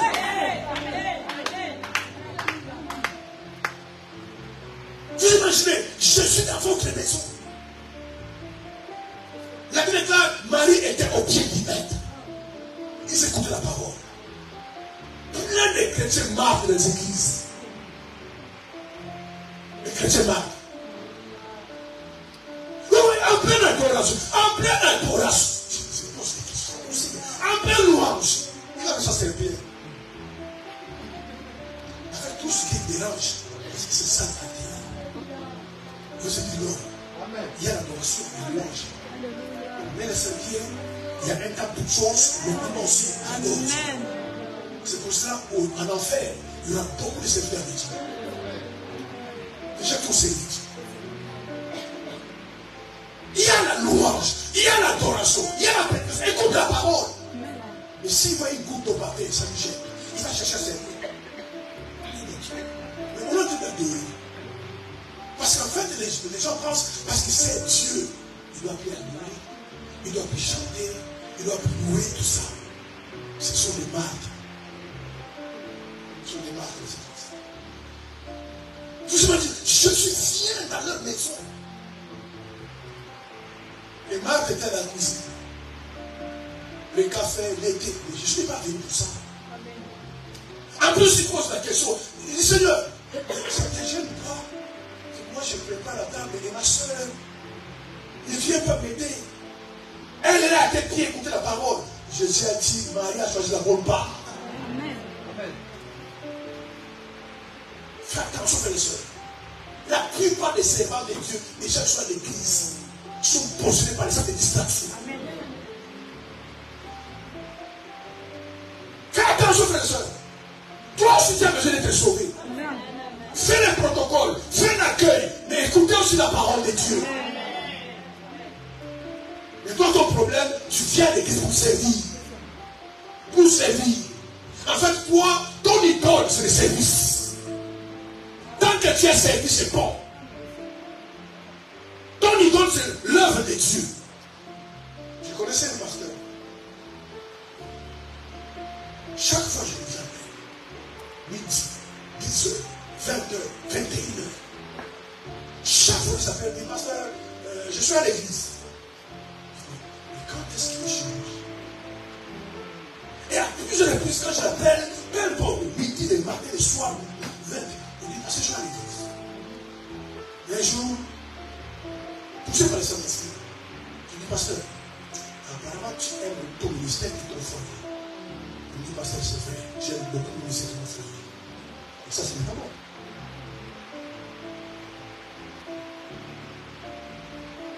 Vous imaginez, je suis dans votre maison. La Bible déclare, Marie était au pied du maître. Ils écoutent la parole. Plein de chrétiens marquent dans les églises. Les chrétiens marquent. Oui, en pleine adoration. En pleine adoration. Je pose des questions. En pleine louange. Il a ça c'est bien. Avec tout ce qui dérange, parce que c'est ça la terre. Vous êtes dit non. Il y a l'adoration et la louange. Mais le Seigneur, il y a un tas de choses, mais maintenant aussi d'autres. C'est pour cela qu'en enfer, il y aura beaucoup de serviteurs de Dieu. Déjà tous ces Dieu. Il y a la louange, il y a l'adoration, il y a la prédication. Écoute la parole. Mais s'il voit une goutte d'eau par terre, ça lui gêne. Il va chercher à servir. Mais on a tout adorer. Parce qu'en fait, les gens pensent, parce que c'est Dieu, il doit plus adorer, il doit plus chanter, il doit plus louer, tout ça. Ce sont des marques. Ce sont des marques des églises. Vous imaginez, Jésus vient dans leur maison. Et Marthe était à la cuisine. Le café, le thé. Je ne suis pas venu pour ça. En plus, il pose la question. Il dit, Seigneur, ça ne te gêne pas que moi je prépare la table et ma soeur ne vient pas m'aider. Elle est là à tes pieds, écouter la parole. Jésus a dit, Marie a choisi la bonne part. Amen. Fais attention, frères et sœurs. La plupart des servants de Dieu, les gens qui sont à l'église, sont possédés par les sortes de distractions. Fais attention, frères et sœurs. Toi aussi, tu as besoin d'être sauvé. Fais le protocole, fais l'accueil, mais écoutez aussi la parole de Dieu. Mais toi, ton problème, tu viens à l'église pour servir. Pour servir. En fait, toi, ton idole, c'est le service. Tant que tu es servi, c'est bon. Ton idole, c'est l'œuvre de Dieu. Je connaissais un pasteur. Chaque fois, je le viens, midi, 10h, 20h, 21h. Chaque fois, il s'appelle, dit, pasteur, je suis à l'église. Mais quand est-ce qu'il change? Et à plusieurs reprises, quand j'appelle, peu importe, le midi, le matin, le soir, le 20, il dit, parce que je suis à l'église. Et un jour, poussé par les Saint-Esprit, je dis, pasteur, apparemment, tu aimes ton ministère et ton foyer. Il me dit, pasteur, c'est vrai, j'aime beaucoup le ministère de mon foyer. Et ça, ce n'est pas bon.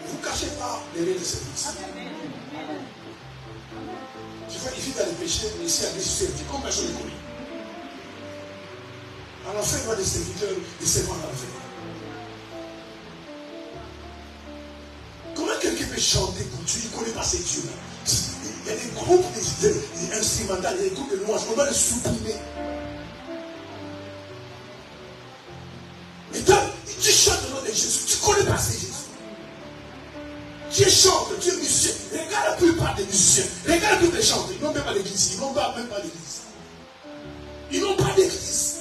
Ne vous cachez pas derrière le service. Tu vois, il vit dans le péché, mais ici, à l'église, c'est comme personne ne connaît. À l'enfer, il y a des serviteurs, des servants à l'enfer. Comment quelqu'un peut chanter pour Dieu? Il ne connaît pas ces dieux-là. Il y a des groupes instrumentaux, il y a des groupes de louanges. On doit les supprimer. Mais tu chantes le nom de Jésus. Tu ne connais pas ces Jésus. Tu chantes, tu es musicien. Regarde la plupart des musiciens. Regarde tous les chanteurs. Ils n'ont même pas l'église. Ils n'ont même pas l'église. Ils n'ont pas d'église.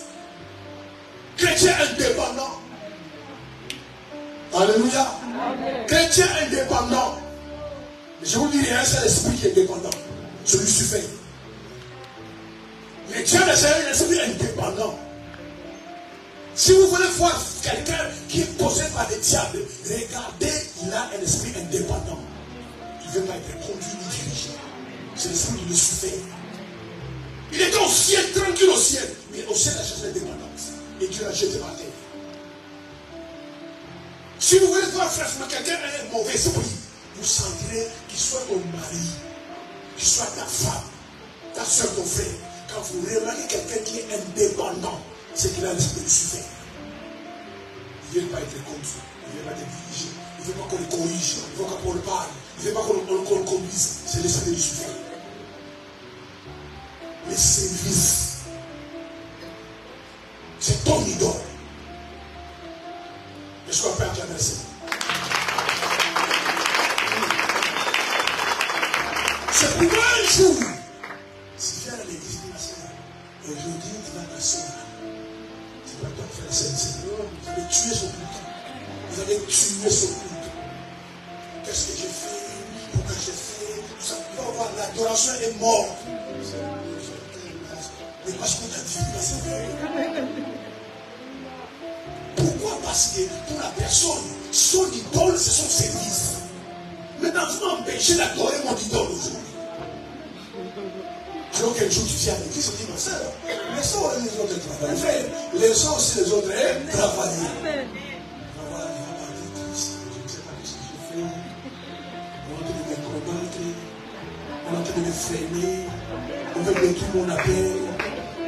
Chrétiens indépendants. Alléluia. Chrétien indépendant. Mais je vous dis, il y a un seul esprit qui est indépendant. Celui Lucifer. Chrétien, c'est un esprit indépendant. Si vous voulez voir quelqu'un qui est possédé par le diable, regardez, il a un esprit indépendant. Il ne veut pas être conduit ni dirigé. C'est l'esprit de Lucifer. Il était au ciel, tranquille au ciel. Mais au ciel, il a cherché l'indépendance. Et Dieu l'a jeté par terre. Si vous voulez voir, frère, quelqu'un a un mauvais esprit, vous sentirez qu'il soit ton mari, qu'il soit ta femme, ta soeur, ton frère. Quand vous remarquez quelqu'un qui est indépendant, c'est qu'il a l'esprit de Lucifer. Il ne veut pas être conduit, il ne veut pas être dirigé, il ne veut pas qu'on le corrige, il ne veut pas qu'on le parle, il ne veut pas qu'on le conduise. C'est l'esprit de Lucifer. Le service, c'est ton idole. Est-ce qu'on peut acclamer ça? C'est pourquoi un jour, si tu viens à l'église de ma soeur, aujourd'hui tu vas t'asseoir. Tu vas te faire le Seigneur, vous allez tuer son culte. Vous allez tuer son culte. Qu'est-ce que j'ai fait? Pourquoi j'ai fait? Tout ça, tu vas voir, l'adoration est morte. Mais parce qu'on t'a dit, c'est vrai. Pourquoi? Parce que pour la personne, son idole, c'est son service. Maintenant, vous m'empêchez d'adorer mon idole aujourd'hui. Alors qu'un jour tu viens à l'église, on dit, ma soeur, laissons les autres travailler. Frère, laissons aussi les autres travailler. Voilà, il va parler triste. Je ne sais pas ce que j'ai fait. On est en train de me combattre. On est en train de me freiner. On veut détruire mon appel.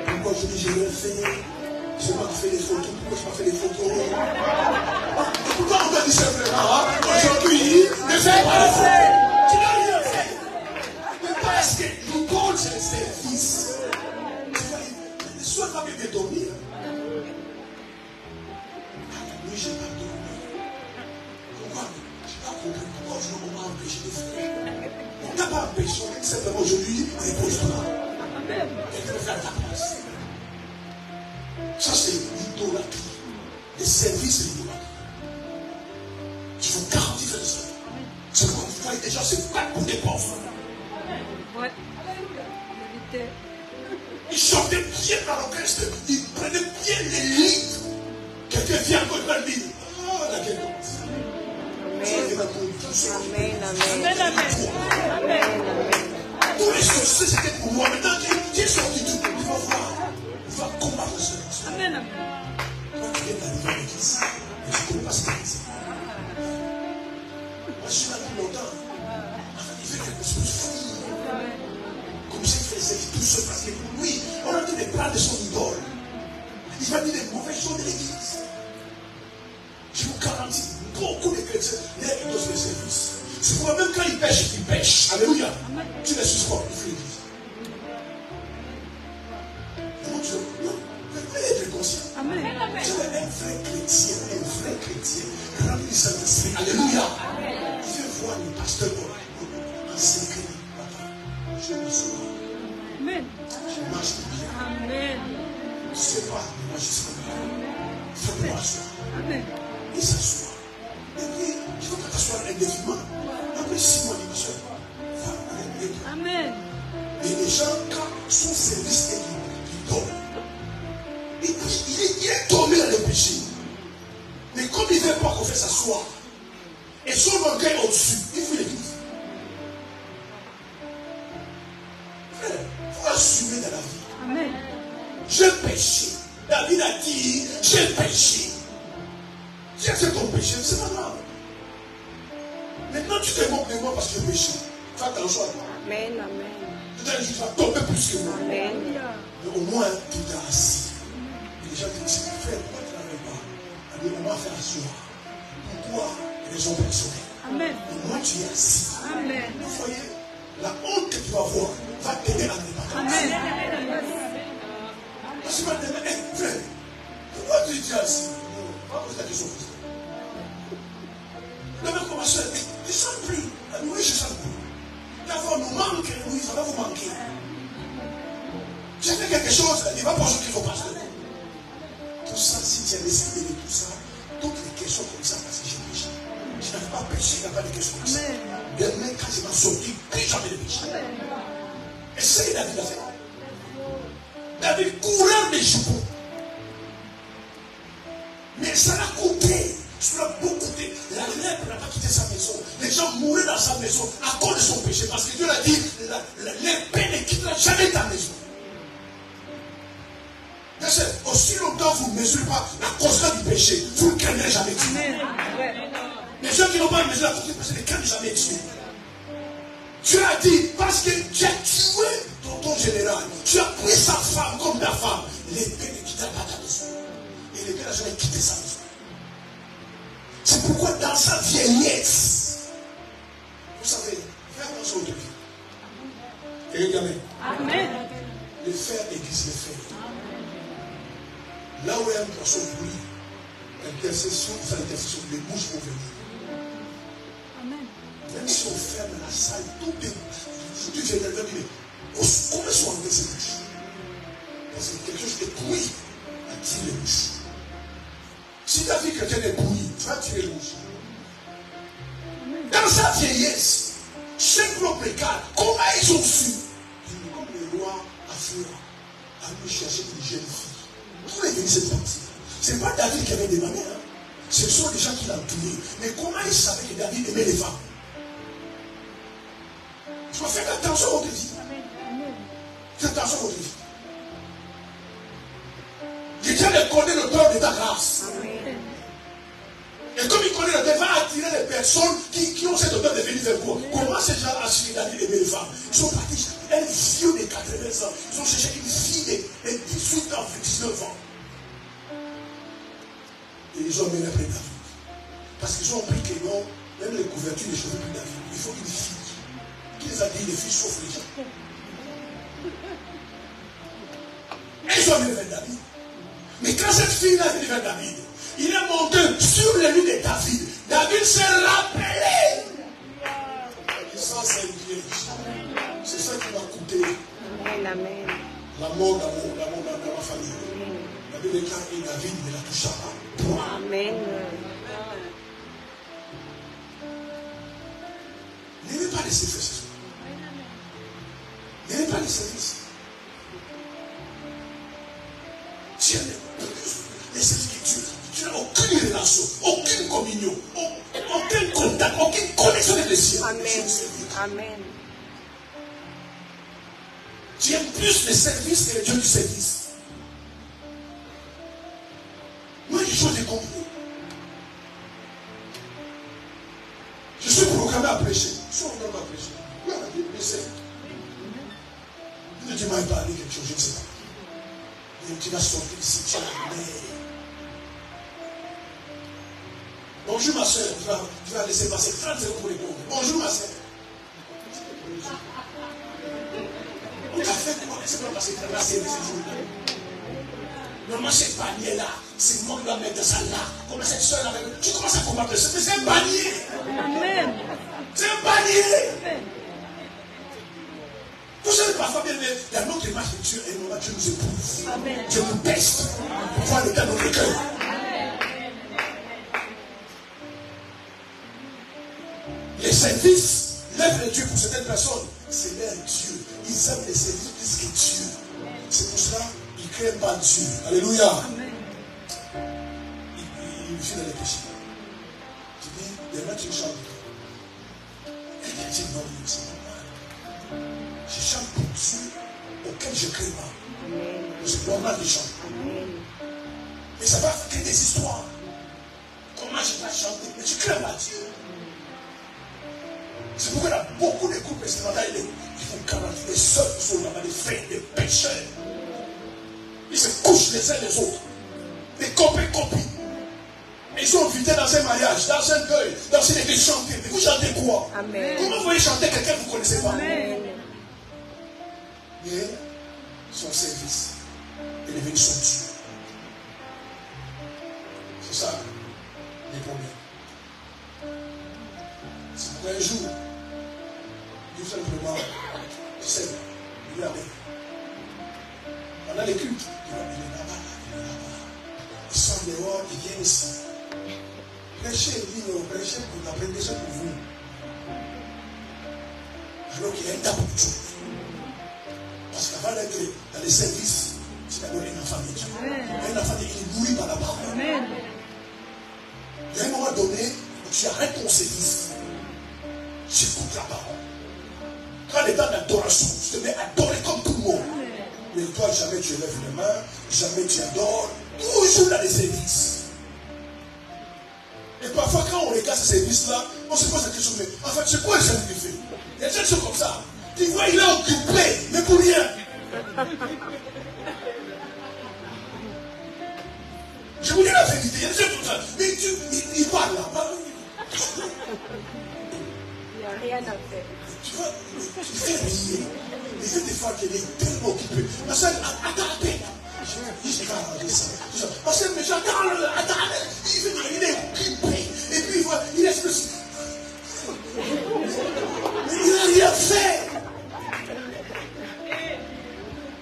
Pourquoi je dis, j'ai rien fait? C'est moi qui fais les photos. Pourquoi je n'ai pas fait les photos? Pourquoi on t'a dit simplement, aujourd'hui, ne fais pas les photos? Tu n'as rien fait. Mais parce que l'idole, c'est le service. Ne sois pas bien de dormir. Oui, je n'ai pas dormi. Pourquoi? Je n'ai pas compris pourquoi on m'a empêché de faire. On ne t'a pas empêché. On dit simplement aujourd'hui, repose-toi. Quelqu'un va faire ta place. Ça, c'est l'idolâtrie. Le service, c'est l'idolâtrie. Tu veux garantir ça. C'est pourquoi il faut être gens se battent pour des pauvres. Ouais. Vérité. Ils chantaient bien dans l'orchestre. Ils prenaient bien les livres. Quelqu'un vient encore de le dire. Oh, la guerre commence. Amen, amen. Amen. Tous les sorciers, c'était pour moi. Maintenant, qui est sorti du tout, il va voir. Il va combattre ce sorcier. Amen. Quand tu viens d'arriver à l'église, je ne connais pas ce qu'il dit. Moi, je suis là depuis longtemps. Il fait quelque chose de fou. Comme s'il faisait tout seul, parce que pour lui, on a dit des plans de son idole. Il va dire des mauvaises choses de l'église. Je vous garantis, beaucoup de chrétiens, les idoles de service. C'est pourquoi même quand ils pêchent. Alléluia. Tu les suspends, il faut l'église. Non, être conscient. Amen. Tu es un vrai chrétien, rempli du Saint-Esprit. Alléluia. Il veut voir les pasteurs en secret. Je m'assois. Amen. Je marche bien. Amen. Je ne sais pas, mais moi je suis bien. Fais-moi asseoir. Amen. Il s'assoit. Et puis, il faut que tu t'assoies indéfiniment. Après 6 mois, il dit, va aller. Amen. Et les gens, quand son service est libre, ils dorment. Il est tombé dans le péché. Mais comme il ne veut pas qu'on fasse s'asseoir, et son orgueil au-dessus, il faut l'église. Frère, il faut assumer dans la vie. Amen. J'ai péché. David a dit, j'ai péché. Si c'est ton péché, c'est pas grave. Maintenant, tu te moques de moi parce que j'ai péché. Fais attention à toi. Amen. Amen. Peut-être que tu vas tomber plus que moi. Amen. Mais au moins, tu t'es assis. Et les gens te disent, frère, pourquoi tu n'arrives pas? Allez, on va faire asseoir. Pourquoi? Raison personnelle. Amen. Et moi, tu es assis. Amen. Vous voyez, la honte que tu vas voir va t'aider à ne pas Amen. Parce que tu vas te dire, hé, frère, pourquoi tu es assis? Non, pas poser la question. Le mec commence à dire, je ne sens plus. Oui, je ne sens plus. D'abord, nous manque, oui, ça va vous manquer. J'ai fait quelque chose, il va penser qu'il faut passer. Tout ça, si tu as décidé de tout ça, toutes les questions comme ça, parce que j'ai péché. Je n'avais pas péché, il n'y a pas de questions comme ça. Demain, quand je m'en sorti, plus jamais de péché. Et c'est ce que David a fait. David coureur des jupons. Mais ça l'a coûté. Ça l'a beaucoup coûté. La lèpre n'a pas quitté sa maison. Les gens mouraient dans sa maison à cause de son péché. Parce que Dieu l'a dit, l'épée ne quittera jamais ta maison. Aussi longtemps vous ne mesurez pas la constance du péché, vous ne craignez jamais Dieu. Les gens qui n'ont pas mesuré la constance du péché ne craignent jamais Dieu. Dieu a dit, parce que tu as tué ton général, tu as pris sa femme comme ta femme, l'épée ne quittera pas ta maison. Et l'épée n'a jamais quitté sa maison. C'est pourquoi dans sa vieillesse, vous savez, faites attention aux deux vies. Et regardez, le fer aiguise le fer. Là où il y a un poisson pourri, l'intercession, les bouches vont venir. Amen. Même si on ferme la salle, tout est. Si tu viens quelqu'un dire, comment sont enlevées ces bouches? Parce que quelque chose est pourri attire les bouches. Si ta vie chrétienne est pourrie, tu vas tirer les bouches. Dans sa vieillesse, chaque propre écart, comment ils ont su? Comme le roi Afura a venu chercher une jeune fille. D'où est venue cette partie? Ce n'est pas David qui avait demandé. Hein? Ce sont les gens qui l'ont tué. Mais comment ils savaient que David aimait les femmes? Tu vas faire attention à votre vie. Fais attention à votre vie. Dieu connaît l'auteur de ta grâce. Et comme il connaît l'auteur, il va attirer les personnes qui ont cette odeur de venir vers vous. Comment ces gens ont su que David aimait les femmes? Ils sont partis, un vieux de 80 ans. Ils ont cherché une fille de 18 ans, 19 ans. Et ils ont mené après David. Parce qu'ils ont appris que non, même les couvertures ne chauffent plus David. Il faut une fille. Qui les a dit, les filles chauffent les gens. Et ils ont mené vers David. Mais quand cette fille-là est venue vers David, il est monté sur les lits de David. David s'est rappelé. Et ça, c'est une piège. C'est ça qui m'a coûté. Amen. La mort dans ma famille. David est là et David ne la toucha pas. Amen. N'aimez laisser faire ce soir. N'aimez pas les services. Tu as les services que tu n'as aucune relation, aucune communion, aucun contact, aucune connexion avec le ciel. Amen. Amen. Tu aimes plus les services que le Dieu du service. Moi, j'ai chose de compris. Je suis programmé à prêcher. Je suis programmé à prêcher. Oui, on a dit, mais c'est. Tu m'as parlé quelque chose, je ne sais pas. Mais tu vas sortir ici, tu as l'air. Bonjour ma soeur, tu vas laisser passer 30 secondes pour répondre. Bonjour ma soeur. On t'a fait quoi? C'est pas parce que tu as la série ce jour-là. Normalement, ce panier-là, c'est moi qui dois mettre ça là. Comme cette soeur-là, tu commences à combattre ça. C'est un panier. Amen. C'est un panier. Vous savez, parfois, bien, il y a notre image de Dieu et normalement, Dieu nous éprouve. Amen. Dieu nous teste pour voir l'état de notre cœur. Les services, l'œuvre de Dieu pour certaines personnes, c'est leur Dieu. Ils aiment les services plus que Dieu. C'est pour cela qu'ils ne craignent pas Dieu. Alléluia. Amen. Il vit dans les péchés. Tu dis, il y en a qui chantent. Et il dit, non, c'est normal. Je chante pour Dieu auquel je ne crains pas. C'est normal de chanter. Mais ça va créer des histoires. Comment je vais chanter? Mais tu crains pas Dieu. C'est pourquoi il y a beaucoup de groupes vestimentaires, ils font camarades, des sœurs qui sont là-bas, des frères, des pécheurs. Ils se couchent les uns les autres. Des copains-copines. Ils sont invités dans un mariage, dans un deuil, dans une église chanter. Mais vous chantez quoi? Amen. Comment vous voyez chanter quelqu'un que vous ne connaissez pas? Amen. Mais son service est devenu son Dieu. C'est ça les problèmes. C'est pourquoi un jour, Dieu simplement, tu sais, il est avec. Pendant les cultes, il est là-bas, il est là-bas. Ils sont dehors, ils viennent ici. Prêchez, il dit non, prêchez pour apprendre déjà pour vous. Alors qu'il y a un tas de choses. Parce qu'avant d'être dans les services, c'est d'abord un enfant de Dieu. Un enfant de Dieu, il nourrit par la parole. Amen. Il y a un moment donné où tu arrêtes ton service. J'écoute la parole. Quand les temps d'adoration, tu te mets à adorer comme tout le monde. Mais toi, jamais tu lèves les mains, jamais tu adores, toujours dans les services. Et parfois, quand on regarde ces services-là, on se pose la question, mais en fait, c'est quoi le service qu'il fait? Il y a des choses comme ça. Tu vois, il est occupé, mais pour rien. Je vous dis la vérité, il y a des choses comme ça. Mais il parle là, parle. Il n'y a rien à faire. Tu vois, il fait rien. Mais il y a des fois qu'il est tellement occupé. Ma soeur, attends. Je vais arranger ça. Parce que attends, il est occupé. Et puis il est plus. Mais il n'a rien fait.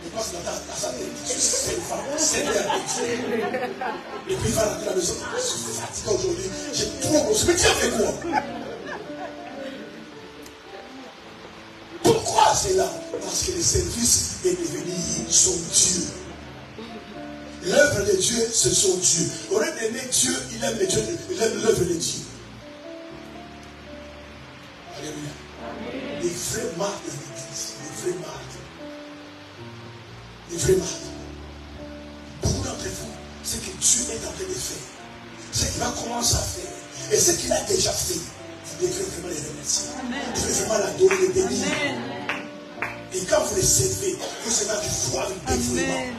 Il passe à sa tête. C'est une femme. C'est bien. Et puis il va rentrer à la maison. Je suis fatigué aujourd'hui. J'ai trop bossé. Mais tu as fait quoi? Pourquoi c'est là? Parce que le service est devenu son Dieu. L'œuvre de Dieu, c'est son Dieu. Au lieu d'aimer Dieu, il aime l'œuvre de Dieu. Alléluia. Les vrais marques de l'église. Les vrais marques. Les vrais marques. Beaucoup d'entre vous, ce que Dieu est en train de faire, ce qu'il va commencer à faire, et ce qu'il a déjà fait, vous devez vraiment les remercier. Vous devez vraiment l'adorer, le bénir. Et quand vous les servez, vous serez du foi avec dévouement.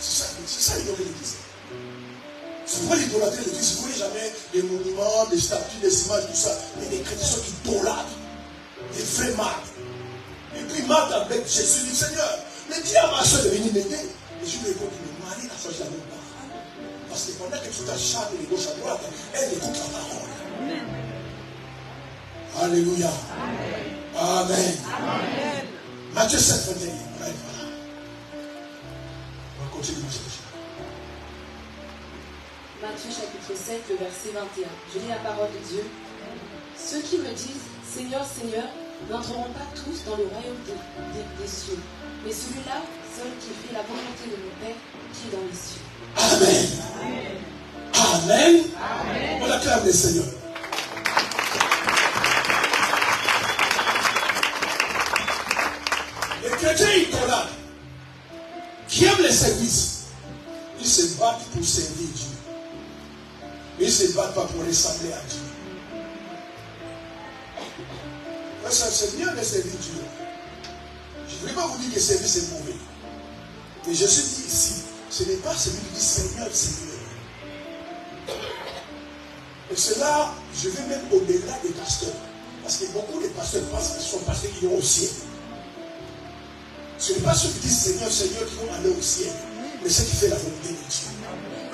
C'est ça l'idolâtrie de l'église. C'est pourquoi l'idolâtrie de l'église, vous ne voyez jamais des monuments, des statues, des images, tout ça, mais des chrétiens qui idolâtrent, des vrais marques. Et puis Marthe avec Jésus dit, Seigneur, mais dis à ma soeur de venir m'aider. Et je lui réponds, mais Marie n'a pas jamais parlé. Parce que pendant que tu t'acharnes de gauche à droite, elle écoute la parole. Alléluia. Amen. Amen. Matthieu 7, 21. Voilà. On va continuer mon chercher. Matthieu chapitre 7, le verset 21. Je lis la parole de Dieu. Ceux qui me disent, Seigneur, Seigneur, n'entreront pas tous dans le royaume des cieux, mais celui-là seul qui fait la volonté de mon Père qui est dans les cieux. Amen. Amen. Amen. On acclame le Seigneur. Les chrétiens idolâtres qui aiment les services, ils se battent pour servir Dieu. Mais ils ne se battent pas pour ressembler à Dieu. C'est bien de servir Dieu. Je ne voulais pas vous dire que servir c'est mauvais. Mais je suis dit ici, ce n'est pas celui qui dit Seigneur, Seigneur. Et cela, je vais même au-delà des pasteurs. Parce que beaucoup de pasteurs pensent qu'ils sont pasteurs qui vont au ciel. Ce n'est pas ceux qui disent Seigneur, Seigneur qui vont aller au ciel. Mais ceux qui font la volonté de Dieu.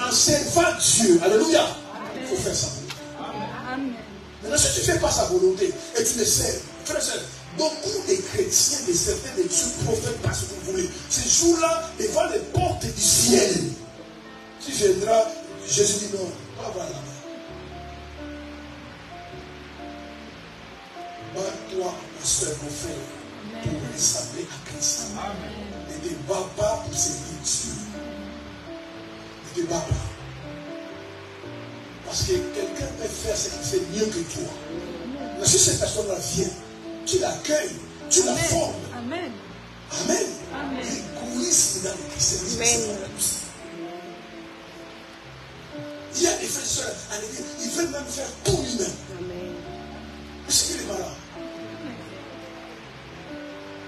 En servant Dieu, alléluia, il faut faire sa volonté. Maintenant, si tu ne fais pas sa volonté et tu le sers, frère et soeur, beaucoup de chrétiens, de certains de Dieu prophètent pas ce que vous voulez. Ces jours-là, devant les portes du ciel, tu viendras, Jésus dit non, va voir là-bas. Bats-toi, ma soeur, mon frère, pour ressembler à Christ. Ne te bats pas pour servir Dieu. Ne te bats pas. Parce que quelqu'un peut faire ce qu'il fait mieux que toi. Mais si cette personne-là vient, tu l'accueilles, tu la formes. Amen. Amen. L'égoïsme dans le christianisme, c'est pas la musique. Il y a des frères et sœurs à l'église, ils veulent même faire tout lui-même. Mais c'est qu'il est malade.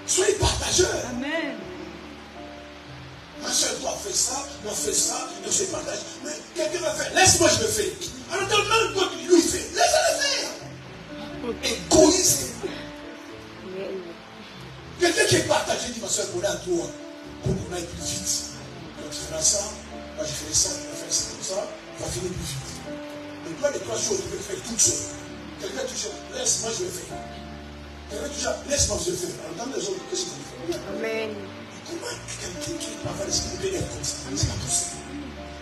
Soyez partageurs. Amen. Ma soeur doit faire ça, doit faire ça, on se partage. Mais quelqu'un va faire, laisse-moi je le fais. Alors dans le même temps que lui fait, laisse-le faire. Égoïste. Quelqu'un qui est partagé dit, ma soeur, on est à toi pour qu'on aille plus vite. Donc tu feras ça, moi je ferai ça, tu vas faire ça comme ça, on va finir plus vite. Mais toi, les trois choses, tu peux le faire toutes seules. Quelqu'un touche, laisse-moi je le fais. Quelqu'un touche, laisse-moi je le fais. Alors dans les autres, qu'est-ce que tu fais? Amen. Comment quelqu'un qui n'est pas fait l'esprit peut être comme ça? C'est pas possible.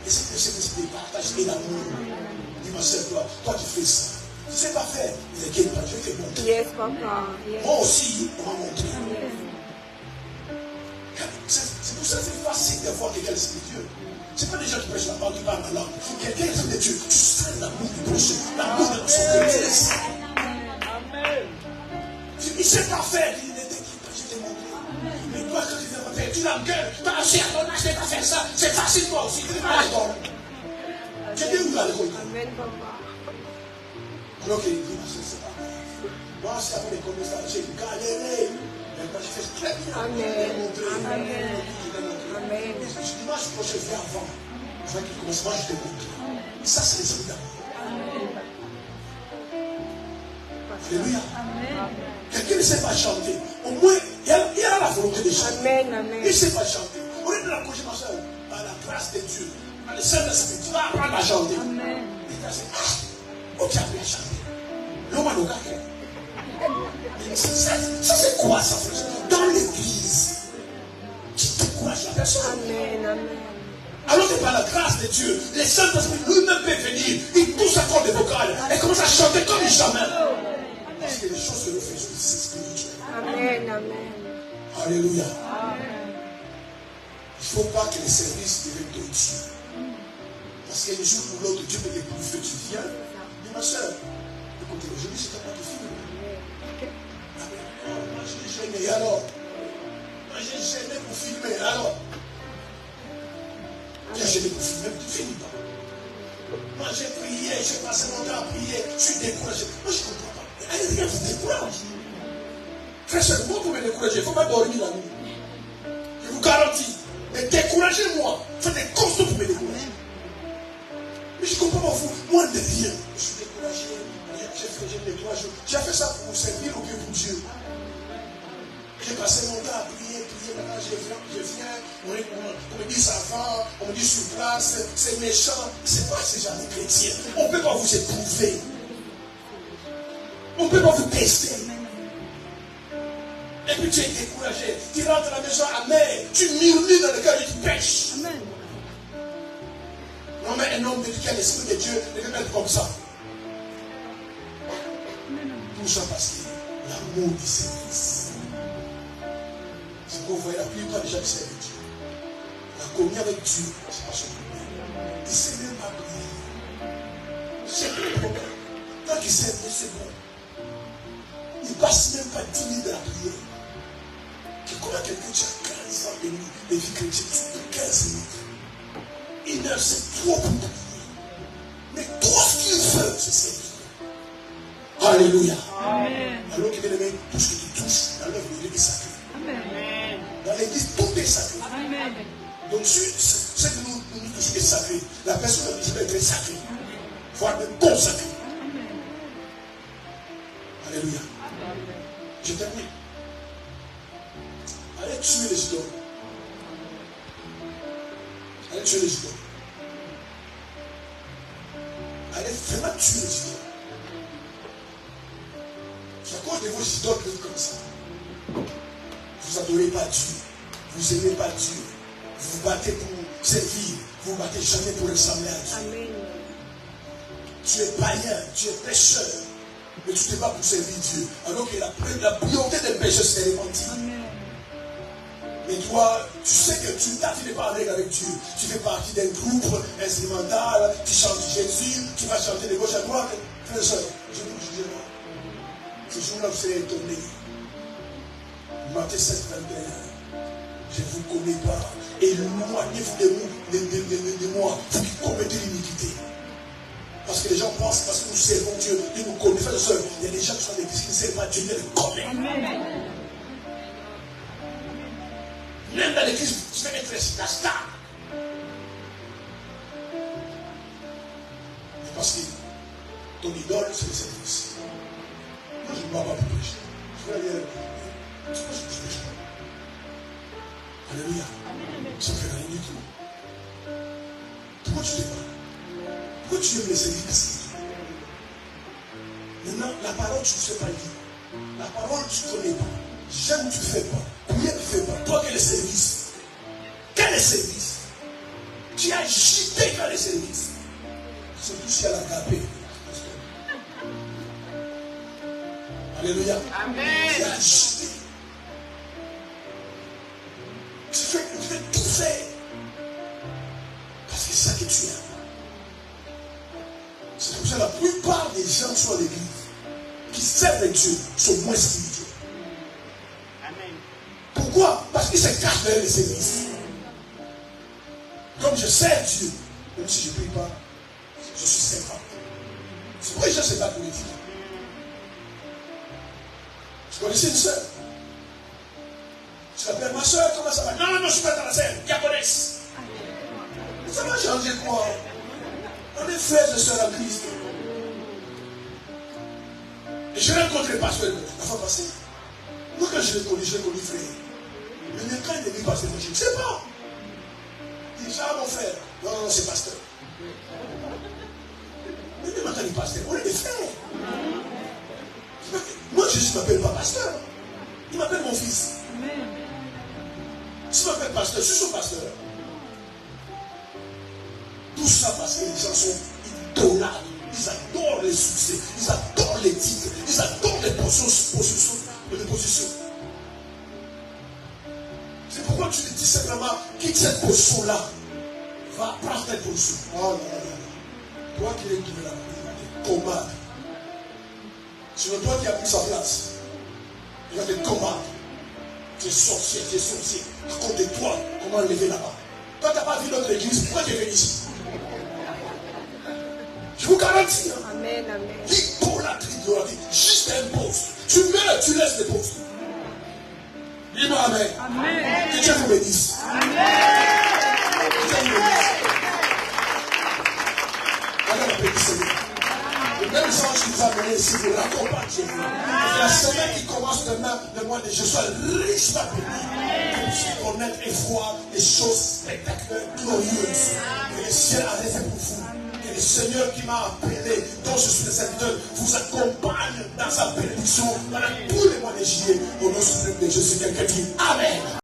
Et c'est possible de partager l'amour. Dis ma soeur, toi tu fais ça. Tu ne sais pas faire, ne t'inquiète pas, je vais te montrer. Yes, papa. Yes. Moi aussi, on m'a montré. Yes. C'est pour ça que c'est facile de voir quelqu'un l'esprit de Dieu. Ce n'est pas des gens qui prêchent la parole, qui parlent la langue. Quelqu'un l'esprit de Dieu, tu sens l'amour du prochain, l'amour de son cœur. Amen. Il ne sait pas faire, il ne t'inquiète pas, je vais te montrer. Mais toi, quand tu ne sais pas faire, tu l'engueules. Tu as aussi à ton âge, tu ne sais pas faire ça. C'est facile, toi aussi. Tu es mal à l'école. Tu es où à l'école? Amen, papa. Alors qu'il dit, c'est pas grave. Moi, c'est avant de commencer à j'ai galéré. Mais moi, je fais très bien. Amen. Amen. Amen. Dimanche prochain, je vais avant. Avant qu'il commence, moi, je te montre. Ça, c'est l'esprit d'amour. Alléluia. Quelqu'un ne sait pas chanter. Au moins, il a la volonté de chanter. Amen. Amen. Il ne sait pas chanter. Au lieu de l'approcher, ma soeur, par la grâce de Dieu, par le Saint-Esprit, tu vas apprendre à chanter. Amen. Et tu vas dire, oh, tu as appris à chanter. L'homme a le gars. Ça, c'est quoi ça, frère? Dans l'église, tu décourages la personne. Amen. Amen. Alors que par la grâce de Dieu, le Saint-Esprit lui-même peut venir, il pousse à corps de vocal et commence à chanter comme jamais. Parce que les choses que nous faisons, c'est spirituel. Amen. Amen. Alléluia. Amen. Il ne faut pas que les services deviennent de Dieu. Parce qu'un jour ou l'autre, Dieu peut t'éprouver, tu viens. Dis ma soeur, écoutez, aujourd'hui c'est pas de film. Moi j'ai gêné, alors. Moi j'ai gêné pour filmer, alors. J'ai gêné pour filmer, tu finis pas. Moi j'ai prié, j'ai passé mon temps à prier, je suis découragé. Moi je ne comprends pas. Rien vous décourage. Frère, c'est moi pour me décourager, il ne faut pas dormir la nuit. Je vous garantis. Mais découragez-moi. Faites des costauds pour me décourager. Mais je ne comprends pas vous. Moi, de rien. Je suis découragé. J'ai fait 3 jours. J'ai fait ça pour vous servir ou bien pour Dieu. J'ai passé mon temps à prier. Maintenant, je viens. On me dit ça va. On me dit sur place. C'est méchant. C'est pas ces gens de chrétiens. On ne peut pas vous éprouver. On ne peut pas vous tester. Et puis tu es découragé. Tu rentres à la maison amer. Tu murmures dans le cœur et tu pêches. Amen. Non, mais un homme de Dieu qui a l'esprit de Dieu ne peut pas être comme ça. Tout ça parce L'amour du service. C'est qu'on voit la plupart des gens qui servent Dieu. La communion avec Dieu, c'est pas son problème. Il ne sait même pas prier. C'est le problème. Quand il sert Dieu, c'est bon. Il ne passe même pas 10 minutes de la prière. Comment quelqu'un qui a 15 ans de vie chrétienne, tu peux 15 minutes. 1 heure, c'est trop pour prier. Mais tout ce qu'il veut, c'est servir. Alléluia. Amen. Alors qu'il est tout ce que tu touches, dans l'œuvre de Dieu est sacré. Amen. Dans l'église, tout est sacré. Amen. Donc, ce que nous touchons est sacré. La personne de Dieu doit être sacrée. Voire même consacrée. Alléluia. Je termine. Allez tuer les idoles. Allez tuer les idoles. Allez vraiment tuer les idoles. C'est à cause de vos idoles que vous êtes comme ça. Vous n'adorez pas Dieu. Vous n'aimez pas Dieu. Vous vous battez pour servir. Vous ne vous battez jamais pour ressembler à Dieu. Amen. Tu es païen, tu es pécheur. Mais tu te bats pour servir Dieu. Alors que la priorité des pécheurs, c'est les repentir. Mais toi, tu sais que tu n'es pas en règle avec Dieu. Tu fais partie d'un groupe instrumental, tu chantes Jésus, tu vas chanter de gauche à droite. Frères et sœurs, je vous dis moi. Ce jour-là, vous serez étonnés. Matthieu 7, 21. Je ne vous connais pas. Éloignez-vous de moi, vous qui commettez l'iniquité. Parce que les gens pensent, parce que nous servons Dieu, ils nous connaissent. Frères et sœurs, il y a des gens qui sont dans l'église qui ne servent pas Dieu, ils le connaissent. Même dans l'église, tu vas être la star. Mais parce que ton idole, c'est le service. Moi, je ne bois pas pour pécher. Je vais aller. Je pêche pas. Alléluia. Ça ne fait rien du tout. Pourquoi tu te bats? Pourquoi tu aimes les services? Maintenant, la parole, tu ne sais pas lire. La parole, tu ne connais pas. J'aime, tu ne fais pas. Rien ne fais pas. Toi, quel est le service? Quel est le service? Tu as agité dans les services. Surtout si elle a agapé. Alléluia. Amen. Tu as agité. Tu fais tout faire. Parce que c'est ça que tu aimes. C'est pour ça que la plupart des gens qui sont à l'église, qui servent Dieu, sont moins spirituels. Pourquoi? Parce qu'ils se cachent derrière les services. Comme je sers Dieu, même si je ne prie pas, je suis servant. C'est pourquoi les gens se battent pour les dire. Je connaissais une soeur. Je l'appelle ma soeur, comment ça va? Non, je ne suis pas dans la scène, diaconesse. Ça va changer quoi? On est frères et sœurs en Christ. Et je l'ai rencontré le pasteur la fois passée. Moi, quand je l'ai connu frère. Mais quand il est venu pasteur, je ne sais pas. Il dit, ça, mon frère. Non, c'est pasteur. Mais même quand il est pasteur, on est des frères. Moi, Jésus ne m'appelle pas pasteur. Il m'appelle mon fils. S'il m'appelle pasteur, je suis son pasteur. Tout ça parce que les gens sont idolâtres. Ils adorent les succès. Ils adorent les titres. Ils adorent les positions. C'est pourquoi tu te dis simplement, quitte cette position-là. Va prendre cette position. Oh non. Toi qui es trouvé là, commande. Sinon toi qui as pris sa place. Il va te combattre. Tu es sorcier. À cause de toi, comment lever là-bas? Toi, tu n'as pas vu notre église. Pourquoi tu es venu ici? Je vous garantis. Amen. L'idolâtrie, juste un poste. Tu meurs, tu laisses les postes. Dis-moi amen. Que Dieu vous bénisse. Que Dieu vous bénisse. Regarde la petite Seigneur. Le même ange qui nous a amené ici vous raccompagne chez vous. La semaine qui commence demain, le mois de je sois richement béni. Que vous puissiez connaître et voir des choses spectaculaires, glorieuses. Que le ciel a fait pour vous. Que le Seigneur qui m'a appelé, dont je suis le serviteur, vous accompagne dans sa bénédiction pendant tous les mois de juillet. Au nom suprême de Jésus, quelqu'un dit Amen.